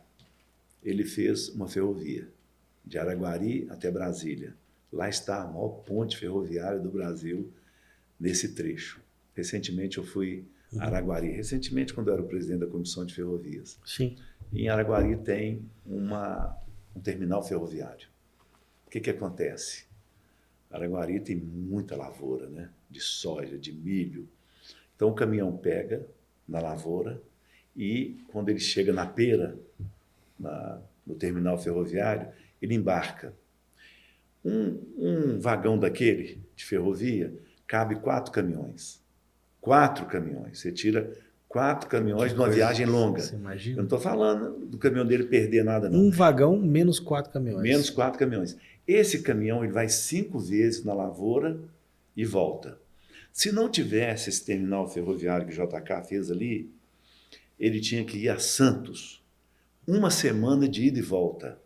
ele fez uma ferrovia de Araguari até Brasília. Lá está a maior ponte ferroviária do Brasil nesse trecho. Recentemente eu fui a Araguari. Recentemente, quando eu era o presidente da Comissão de Ferrovias. Sim. Em Araguari tem um terminal ferroviário. O que acontece? Araguari tem muita lavoura, né? De soja, de milho. Então o caminhão pega na lavoura e quando ele chega na pera, no terminal ferroviário, ele embarca. Um vagão daquele de ferrovia cabe 4 caminhões. 4 caminhões. Você tira 4 caminhões numa viagem longa. Você imagina? Eu não estou falando do caminhão dele perder nada, não. Um vagão menos 4 caminhões. Menos 4 caminhões. Esse caminhão ele vai 5 vezes na lavoura e volta. Se não tivesse esse terminal ferroviário que o JK fez ali, ele tinha que ir a Santos. 1 semana de ida e volta.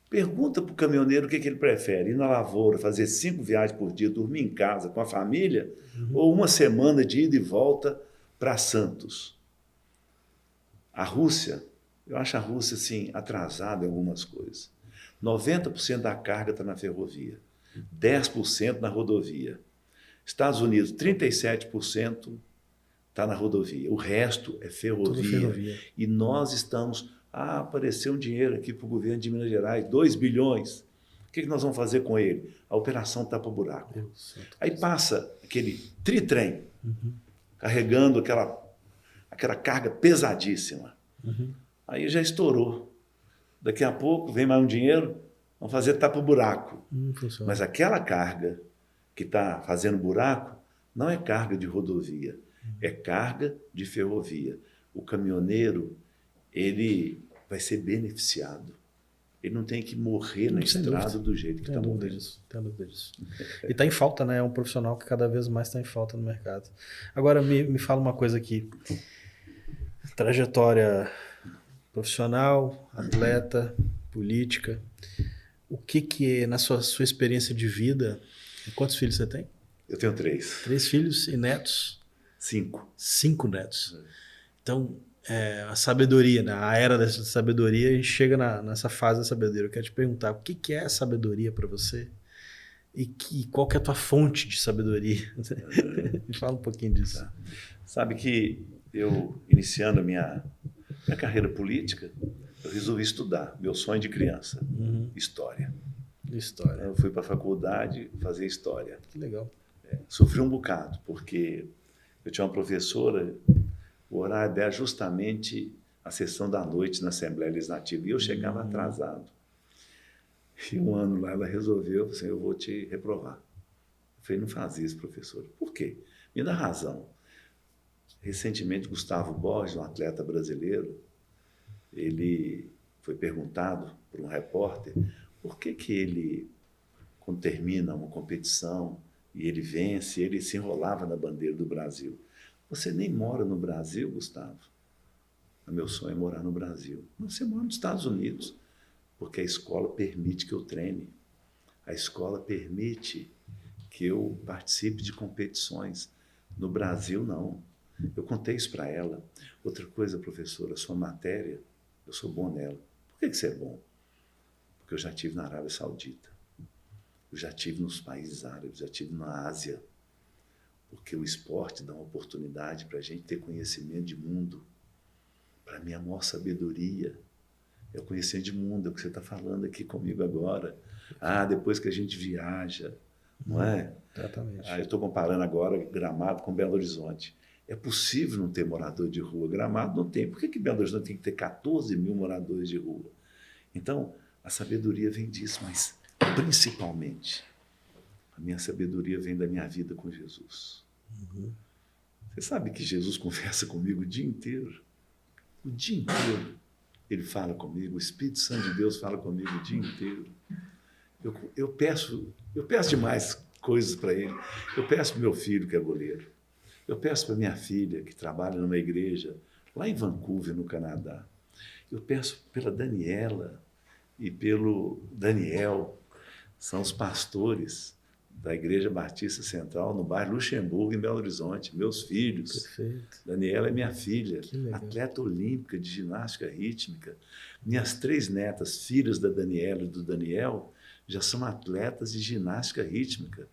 Pergunta para o caminhoneiro o que ele prefere, ir na lavoura, fazer 5 viagens por dia, dormir em casa com a família, ou 1 semana de ida e volta para Santos. A Rússia, eu acho a Rússia assim, atrasada em algumas coisas. 90% da carga está na ferrovia, 10% na rodovia. Estados Unidos, 37% está na rodovia, o resto é ferrovia. E nós estamos... apareceu um dinheiro aqui para o governo de Minas Gerais, 2 bilhões. O que nós vamos fazer com ele? A operação tapa buraco. Aí passa aquele tritrem, carregando aquela carga pesadíssima. Aí já estourou. Daqui a pouco vem mais um dinheiro, vamos fazer tapa buraco. Mas aquela carga que está fazendo buraco não é carga de rodovia, é carga de ferrovia. O caminhoneiro, ele vai ser beneficiado. Ele não tem que morrer na estrada do jeito que está morrendo. Tenho dúvida disso. E está em falta, né? É um profissional que cada vez mais está em falta no mercado. Agora, me fala uma coisa aqui. Trajetória profissional, atleta, política. O que é, na sua experiência de vida, quantos filhos você tem? Eu tenho 3. 3 filhos e netos? 5. 5 netos. Então... a sabedoria, né? A era dessa sabedoria, a gente chega nessa fase da sabedoria. Eu quero te perguntar, o que é sabedoria para você? E qual que é a tua fonte de sabedoria? Me fala um pouquinho disso. Tá. Sabe que eu, iniciando a minha carreira política, eu resolvi estudar. Meu sonho de criança, história. História. Eu fui para a faculdade fazer história. Que legal. Sofri um bocado, porque eu tinha uma professora... O horário dela justamente a sessão da noite na Assembleia Legislativa. E eu chegava atrasado. E um ano lá ela resolveu, assim, eu vou te reprovar. Eu falei, não faz isso, professor. Por quê? Me dá razão. Recentemente, Gustavo Borges, um atleta brasileiro, ele foi perguntado por um repórter por que ele, quando termina uma competição e ele vence, ele se enrolava na bandeira do Brasil. Você nem mora no Brasil, Gustavo. O meu sonho é morar no Brasil. Você mora nos Estados Unidos. porque a escola permite que eu treine. A escola permite que eu participe de competições. No Brasil, não. Eu contei isso para ela. Outra coisa, professora, a sua matéria, eu sou bom nela. Por que você é bom? Porque eu já estive na Arábia Saudita. Eu já estive nos países árabes, já estive na Ásia. Porque o esporte dá uma oportunidade para a gente ter conhecimento de mundo. Para mim, a maior sabedoria é o conhecimento de mundo, é o que você está falando aqui comigo agora. Depois que a gente viaja, não é? Exatamente. Eu estou comparando agora Gramado com Belo Horizonte. É possível não ter morador de rua. Gramado não tem. Por que Belo Horizonte tem que ter 14 mil moradores de rua? Então, a sabedoria vem disso, mas principalmente, a minha sabedoria vem da minha vida com Jesus. Você sabe que Jesus conversa comigo o dia inteiro? O dia inteiro. Ele fala comigo, o Espírito Santo de Deus fala comigo o dia inteiro. Eu peço demais coisas para ele. Eu peço para meu filho, que é goleiro. Eu peço para minha filha, que trabalha numa igreja lá em Vancouver, no Canadá. Eu peço pela Daniela e pelo Daniel, são os pastores da Igreja Batista Central, no bairro Luxemburgo, em Belo Horizonte, meus filhos. Perfeito. Daniela é minha filha, legal. atleta olímpica de ginástica rítmica. Minhas 3 netas, filhas da Daniela e do Daniel, já são atletas de ginástica rítmica.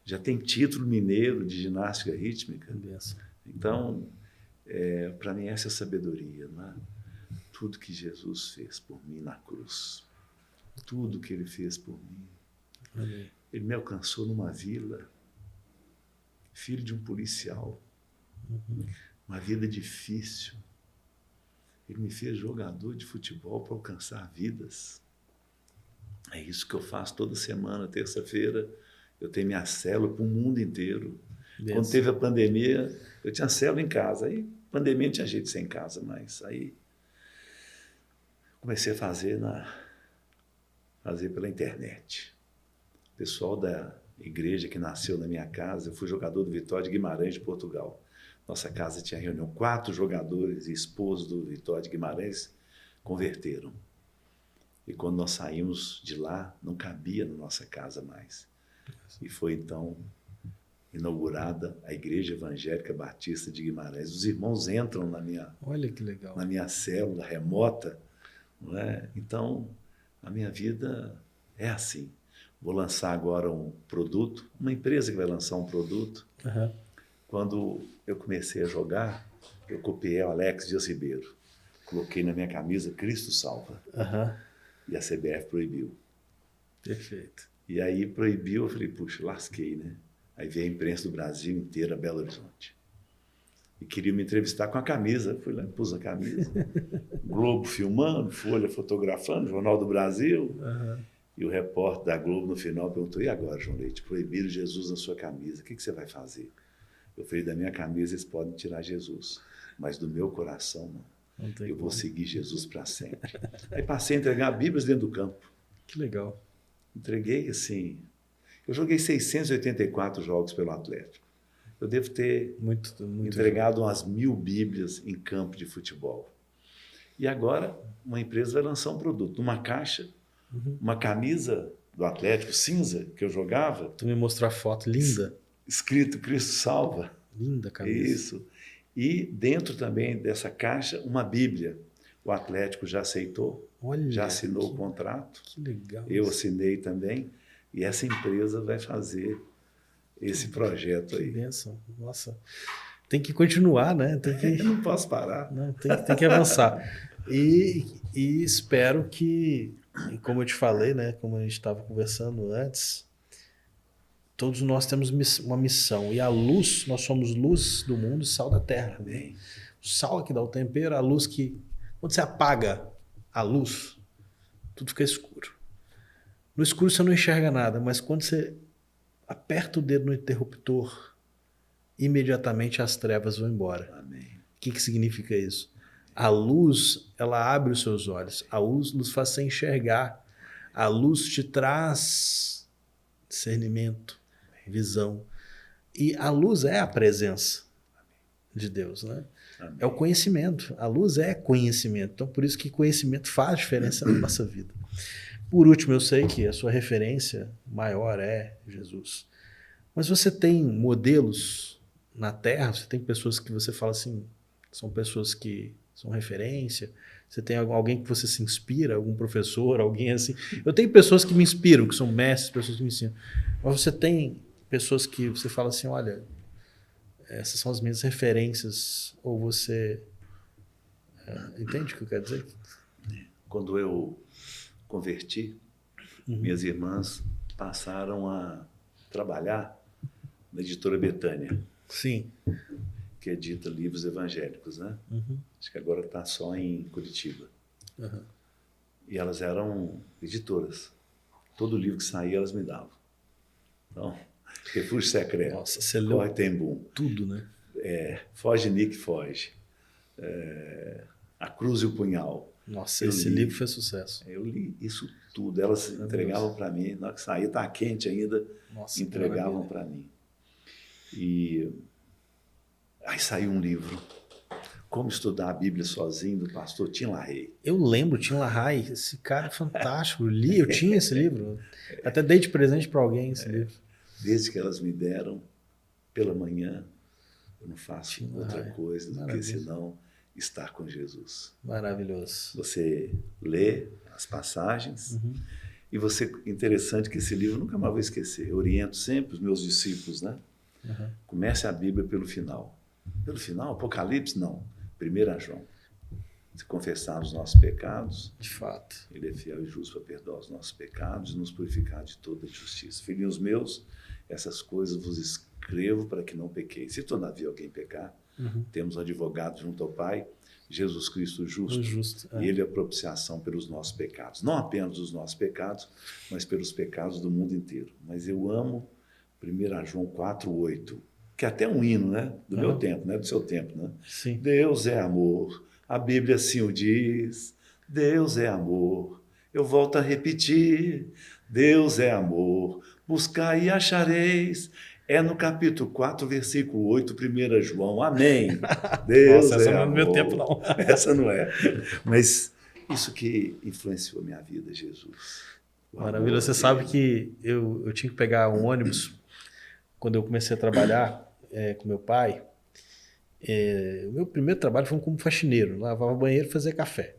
Já tem título mineiro de ginástica rítmica. Então, para mim, essa é a sabedoria, né? Tudo que Jesus fez por mim na cruz, tudo que ele fez por mim. Amém. Ele me alcançou numa vila, filho de um policial, uma vida difícil. Ele me fez jogador de futebol para alcançar vidas. É isso que eu faço toda semana, terça-feira. Eu tenho minha célula para o mundo inteiro. Quando teve a pandemia, eu tinha célula em casa. Aí, pandemia, não tinha jeito de ser em casa mais. Aí, comecei a fazer pela internet. O pessoal da igreja que nasceu na minha casa, eu fui jogador do Vitória de Guimarães, de Portugal. Nossa casa tinha reunião, 4 jogadores e esposos do Vitória de Guimarães converteram. E quando nós saímos de lá, não cabia na nossa casa mais. E foi então inaugurada a Igreja Evangélica Batista de Guimarães. Os irmãos entram Olha que legal. na minha célula remota, não é? Então, a minha vida é assim. Vou lançar agora um produto, uma empresa que vai lançar um produto. Quando eu comecei a jogar, eu copiei o Alex Dias Ribeiro. Coloquei na minha camisa Cristo Salva. E a CBF proibiu. Perfeito. E aí proibiu, eu falei, puxa, lasquei, né? Aí veio a imprensa do Brasil inteira, Belo Horizonte. E queria me entrevistar com a camisa. Fui lá, pus a camisa. Globo filmando, Folha fotografando, Jornal do Brasil. E o repórter da Globo, no final, perguntou, e agora, João Leite? Proibiram Jesus na sua camisa, o que você vai fazer? Eu falei, da minha camisa eles podem tirar Jesus, mas do meu coração, não. Eu vou seguir Jesus para sempre. Aí passei a entregar Bíblias dentro do campo. Que legal. Entreguei, assim... Eu joguei 684 jogos pelo Atlético. Eu devo ter entregado umas 1000 Bíblias em campo de futebol. E agora, uma empresa vai lançar um produto, uma caixa, uma camisa do Atlético cinza, que eu jogava. Tu me mostrou a foto, linda. Escrito Cristo Salva. Linda camisa. Isso. E dentro também dessa caixa, uma Bíblia. O Atlético já aceitou, já assinou o contrato. Que legal. Eu assinei também. E essa empresa vai fazer esse projeto aí. Que bênção. Nossa. Tem que continuar, né? Eu não posso parar. Não, tem que avançar. E espero que, como eu te falei, né? Como a gente estava conversando antes, todos nós temos uma missão. E a luz, nós somos luz do mundo e sal da terra. Amém. O sal que dá o tempero, a luz que... Quando você apaga a luz, tudo fica escuro. No escuro você não enxerga nada, mas quando você aperta o dedo no interruptor, imediatamente as trevas vão embora. Amém. O que significa isso? A luz, ela abre os seus olhos. A luz nos faz você enxergar. A luz te traz discernimento, visão. E a luz é a presença de Deus, né? É o conhecimento. A luz é conhecimento. Então, por isso que conhecimento faz diferença na nossa vida. Por último, eu sei que a sua referência maior é Jesus. Mas você tem modelos na Terra? Você tem pessoas que você fala assim, são pessoas que são referência? Você tem alguém que você se inspira? Algum professor? Alguém assim? Eu tenho pessoas que me inspiram, que são mestres, pessoas que me ensinam. Mas você tem pessoas que você fala assim, olha, essas são as minhas referências, ou você... entende o que eu quero dizer? Quando eu converti, minhas irmãs passaram a trabalhar na editora Betânia, Sim. que edita livros evangélicos, né? Acho que agora está só em Curitiba. E elas eram editoras. Todo livro que saía, elas me davam. Então, Refúgio Secreto, nossa, você leu Corre Tem Boom, tudo, né? Foge Nick Foge, A Cruz e o Punhal. Nossa, esse livro fez sucesso. Eu li isso tudo. Elas entregavam para mim, na hora que saía, estava quente ainda, nossa, entregavam para mim. E aí saiu um livro, Como Estudar a Bíblia Sozinho, do pastor Tim LaHaye. Eu lembro, Tim LaHaye, esse cara é fantástico. Eu tinha esse livro. Até dei de presente para alguém esse livro. Desde que elas me deram, pela manhã, eu não faço outra coisa do que senão estar com Jesus. Maravilhoso. Você lê as passagens e você, interessante que esse livro eu nunca mais vou esquecer. Eu oriento sempre os meus discípulos, né? Comece a Bíblia pelo final. Pelo final? Apocalipse? Não. 1 João. Se confessarmos os nossos pecados, de fato, Ele é fiel e justo para perdoar os nossos pecados e nos purificar de toda justiça. Filhinhos meus, essas coisas vos escrevo para que não pequeis. Se todavia alguém pecar, temos um advogado junto ao Pai, Jesus Cristo justo. E Ele é a propiciação pelos nossos pecados. Não apenas os nossos pecados, mas pelos pecados do mundo inteiro. Mas eu amo 1 João 4:8, que é até um hino, né? Do meu tempo, né? Do seu tempo, né? Sim. Deus é amor, a Bíblia assim o diz. Deus é amor, eu volto a repetir. Deus é amor, buscai e achareis. É no capítulo 4, versículo 8, 1 João. Amém. Deus nossa, essa não é amor. do meu tempo, não. Essa não é. Mas isso que influenciou minha vida, Jesus. Maravilhoso. Você sabe que eu tinha que pegar um ônibus quando eu comecei a trabalhar com meu pai. O meu primeiro trabalho foi como faxineiro, lavava banheiro e fazia café.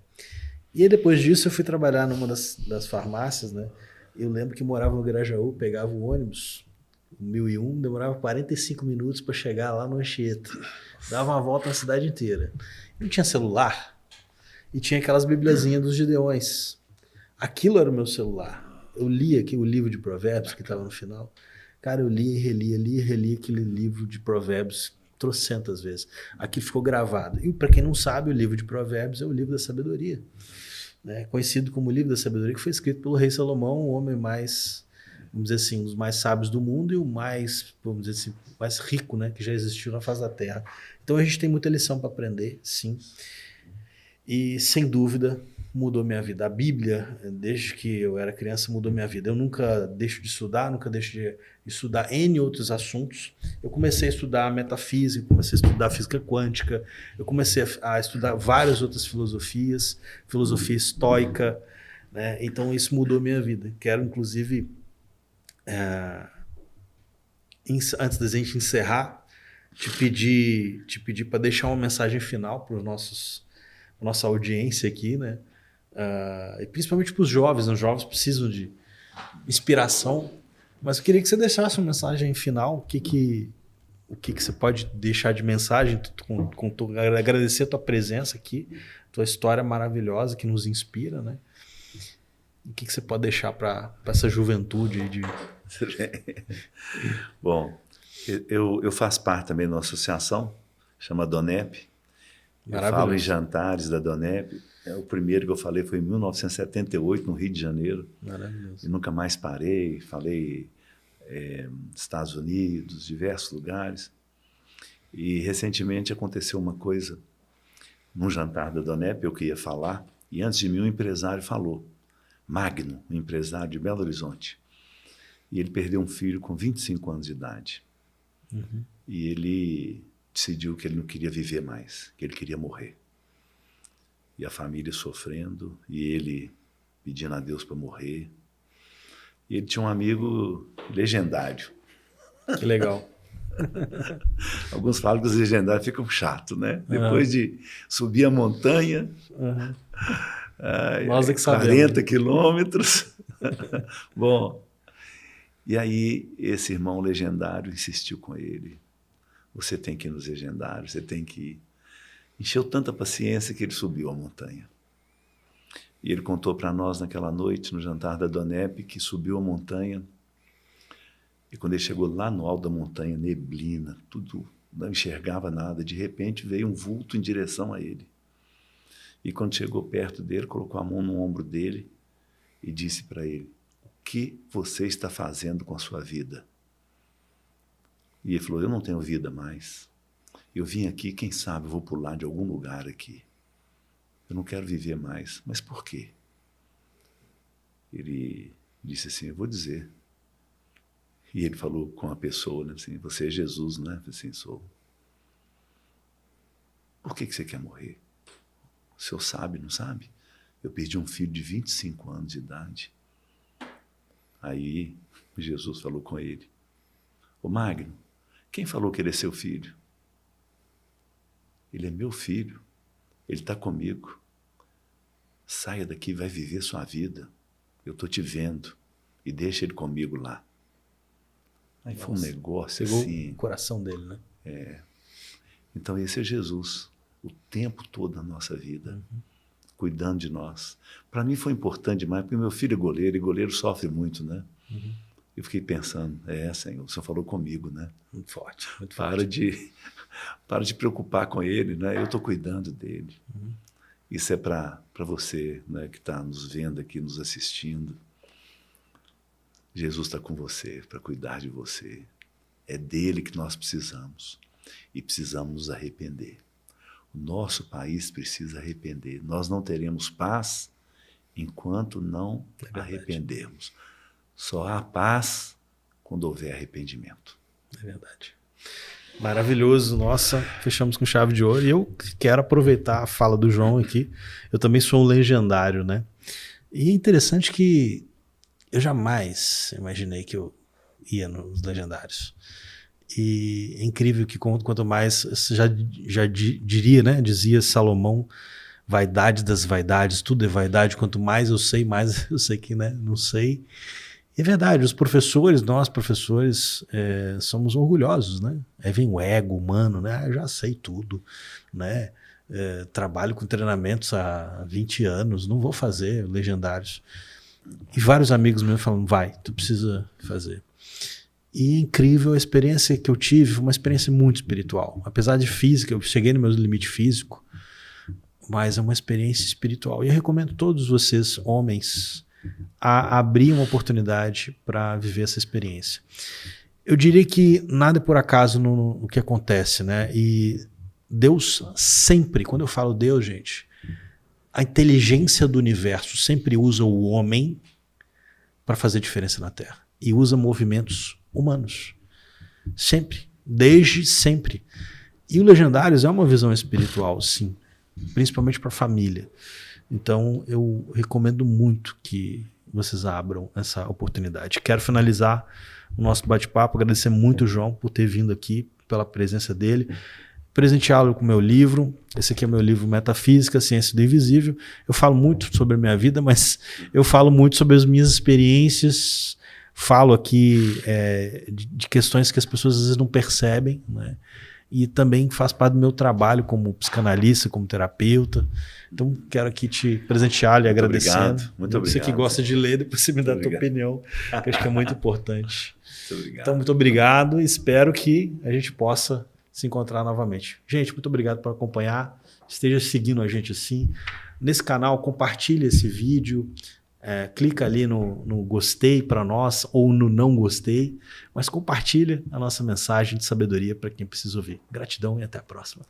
E aí, depois disso eu fui trabalhar numa das farmácias, né? Eu lembro que morava no Grajaú, pegava o ônibus, o 1001, demorava 45 minutos para chegar lá no Anchieta. Dava uma volta na cidade inteira. Não tinha celular e tinha aquelas bibliazinhas dos Gideões. Aquilo era o meu celular. Eu lia aqui o livro de Provérbios que estava no final. Cara, eu lia e relia aquele livro de Provérbios trocentas vezes. Aqui ficou gravado. E para quem não sabe, o livro de Provérbios é o livro da sabedoria, né? Conhecido como o livro da sabedoria, que foi escrito pelo rei Salomão, o homem mais, vamos dizer assim, um dos mais sábios do mundo e o mais, vamos dizer assim, mais rico, né, que já existiu na face da Terra. Então a gente tem muita lição para aprender, sim. E sem dúvida mudou minha vida. A Bíblia, desde que eu era criança, mudou minha vida. Eu nunca deixo de estudar, nunca deixo de estudar N outros assuntos. Eu comecei a estudar metafísica, comecei a estudar física quântica, eu comecei a estudar várias outras filosofias, filosofia estoica, né? Então isso mudou minha vida. Quero, inclusive, antes da gente encerrar, te pedir para deixar uma mensagem final para nossa audiência aqui, né? E principalmente para os jovens. Os jovens precisam de inspiração, mas eu queria que você deixasse uma mensagem final. O que você pode deixar de mensagem? Agradecer a tua presença aqui, tua história maravilhosa que nos inspira, né? O que você pode deixar para essa juventude aí de... Bom, eu faço parte também de uma associação, chama DONEP. Eu falo em jantares da DONEP. O primeiro que eu falei foi em 1978, no Rio de Janeiro. Maravilhoso. E nunca mais parei. Falei Estados Unidos, diversos lugares. E recentemente aconteceu uma coisa num jantar da DONEP, eu que ia falar, e antes de mim um empresário falou, Magno, um empresário de Belo Horizonte. E ele perdeu um filho com 25 anos de idade. E ele decidiu que ele não queria viver mais, que ele queria morrer. E a família sofrendo, e ele pedindo a Deus para morrer. E ele tinha um amigo legendário. Que legal. Alguns falam que os legendários ficam chatos, né? Depois de subir a montanha, Nós é que 40 quilômetros. Bom, e aí esse irmão legendário insistiu com ele. Você tem que ir nos legendários, você tem que ir. Encheu tanta paciência que ele subiu a montanha. E ele contou para nós naquela noite, no jantar da Donep, que subiu a montanha. E quando ele chegou lá no alto da montanha, neblina, tudo, não enxergava nada. De repente veio um vulto em direção a ele. E quando chegou perto dele, colocou a mão no ombro dele e disse para ele: o que você está fazendo com a sua vida? E ele falou: eu não tenho vida mais. Eu vim aqui, quem sabe eu vou pular de algum lugar aqui. Eu não quero viver mais. Mas por quê? Ele disse assim: eu vou dizer. E ele falou com a pessoa, né, assim: você é Jesus, não é? Eu falei assim: sou. Por que você quer morrer? O senhor sabe, não sabe? Eu perdi um filho de 25 anos de idade. Aí Jesus falou com ele: ô Magno, quem falou que ele é seu filho? Ele é meu filho. Ele está comigo. Saia daqui, vai viver sua vida. Eu estou te vendo. E deixa ele comigo lá. Aí foi um negócio pegou assim. o coração dele, né? É. Então esse é Jesus, o tempo todo da nossa vida, cuidando de nós. Para mim foi importante demais, porque meu filho é goleiro, e goleiro sofre muito, né? Eu fiquei pensando: Senhor, o Senhor falou comigo, né? Muito forte, muito Para forte. de preocupar com ele, né? Eu estou cuidando dele. Isso é para você, né, que está nos vendo aqui, nos assistindo. Jesus está com você para cuidar de você. É dele que nós precisamos. E precisamos nos arrepender. O nosso país precisa arrepender. Nós não teremos paz enquanto não arrependermos. Só há paz quando houver arrependimento. É verdade. Maravilhoso, nossa, fechamos com chave de ouro. E eu quero aproveitar a fala do João aqui. Eu também sou um legendário, né? E é interessante que eu jamais imaginei que eu ia nos legendários. E é incrível que quanto mais, já diria, né? Dizia Salomão: vaidade das vaidades, tudo é vaidade. Quanto mais eu sei que, né, não sei. E é verdade, os professores, nós professores, somos orgulhosos, né? Aí vem o ego humano, né? Eu já sei tudo, né? Trabalho com treinamentos há 20 anos, não vou fazer legendários. E vários amigos meus falam: vai, tu precisa fazer. E é incrível a experiência que eu tive, foi uma experiência muito espiritual. Apesar de física, eu cheguei no meu limite físico, mas é uma experiência espiritual. E eu recomendo a todos vocês, homens, a abrir uma oportunidade para viver essa experiência. Eu diria que nada é por acaso no que acontece, né? E Deus sempre, quando eu falo Deus, gente, a inteligência do universo sempre usa o homem para fazer diferença na Terra. E usa movimentos humanos. Sempre. Desde sempre. E o Legendários é uma visão espiritual, sim. Principalmente para a família. Então, eu recomendo muito que vocês abram essa oportunidade. Quero finalizar o nosso bate-papo, agradecer muito o João por ter vindo aqui, pela presença dele, presenteá-lo com o meu livro. Esse aqui é o meu livro Metafísica, Ciência do Invisível. Eu falo muito sobre a minha vida, mas eu falo muito sobre as minhas experiências, falo aqui de questões que as pessoas às vezes não percebem, né? E também faz parte do meu trabalho como psicanalista, como terapeuta. Então, quero aqui te presentear e agradecendo. Muito obrigado. Você que gosta de ler, depois você me dá a tua opinião, que acho que é muito importante. Muito obrigado. Então, muito obrigado. Espero que a gente possa se encontrar novamente. Gente, muito obrigado por acompanhar. Esteja seguindo a gente assim. Nesse canal, compartilhe esse vídeo. Clica ali no gostei para nós ou no não gostei, mas compartilha a nossa mensagem de sabedoria para quem precisa ouvir. Gratidão e até a próxima.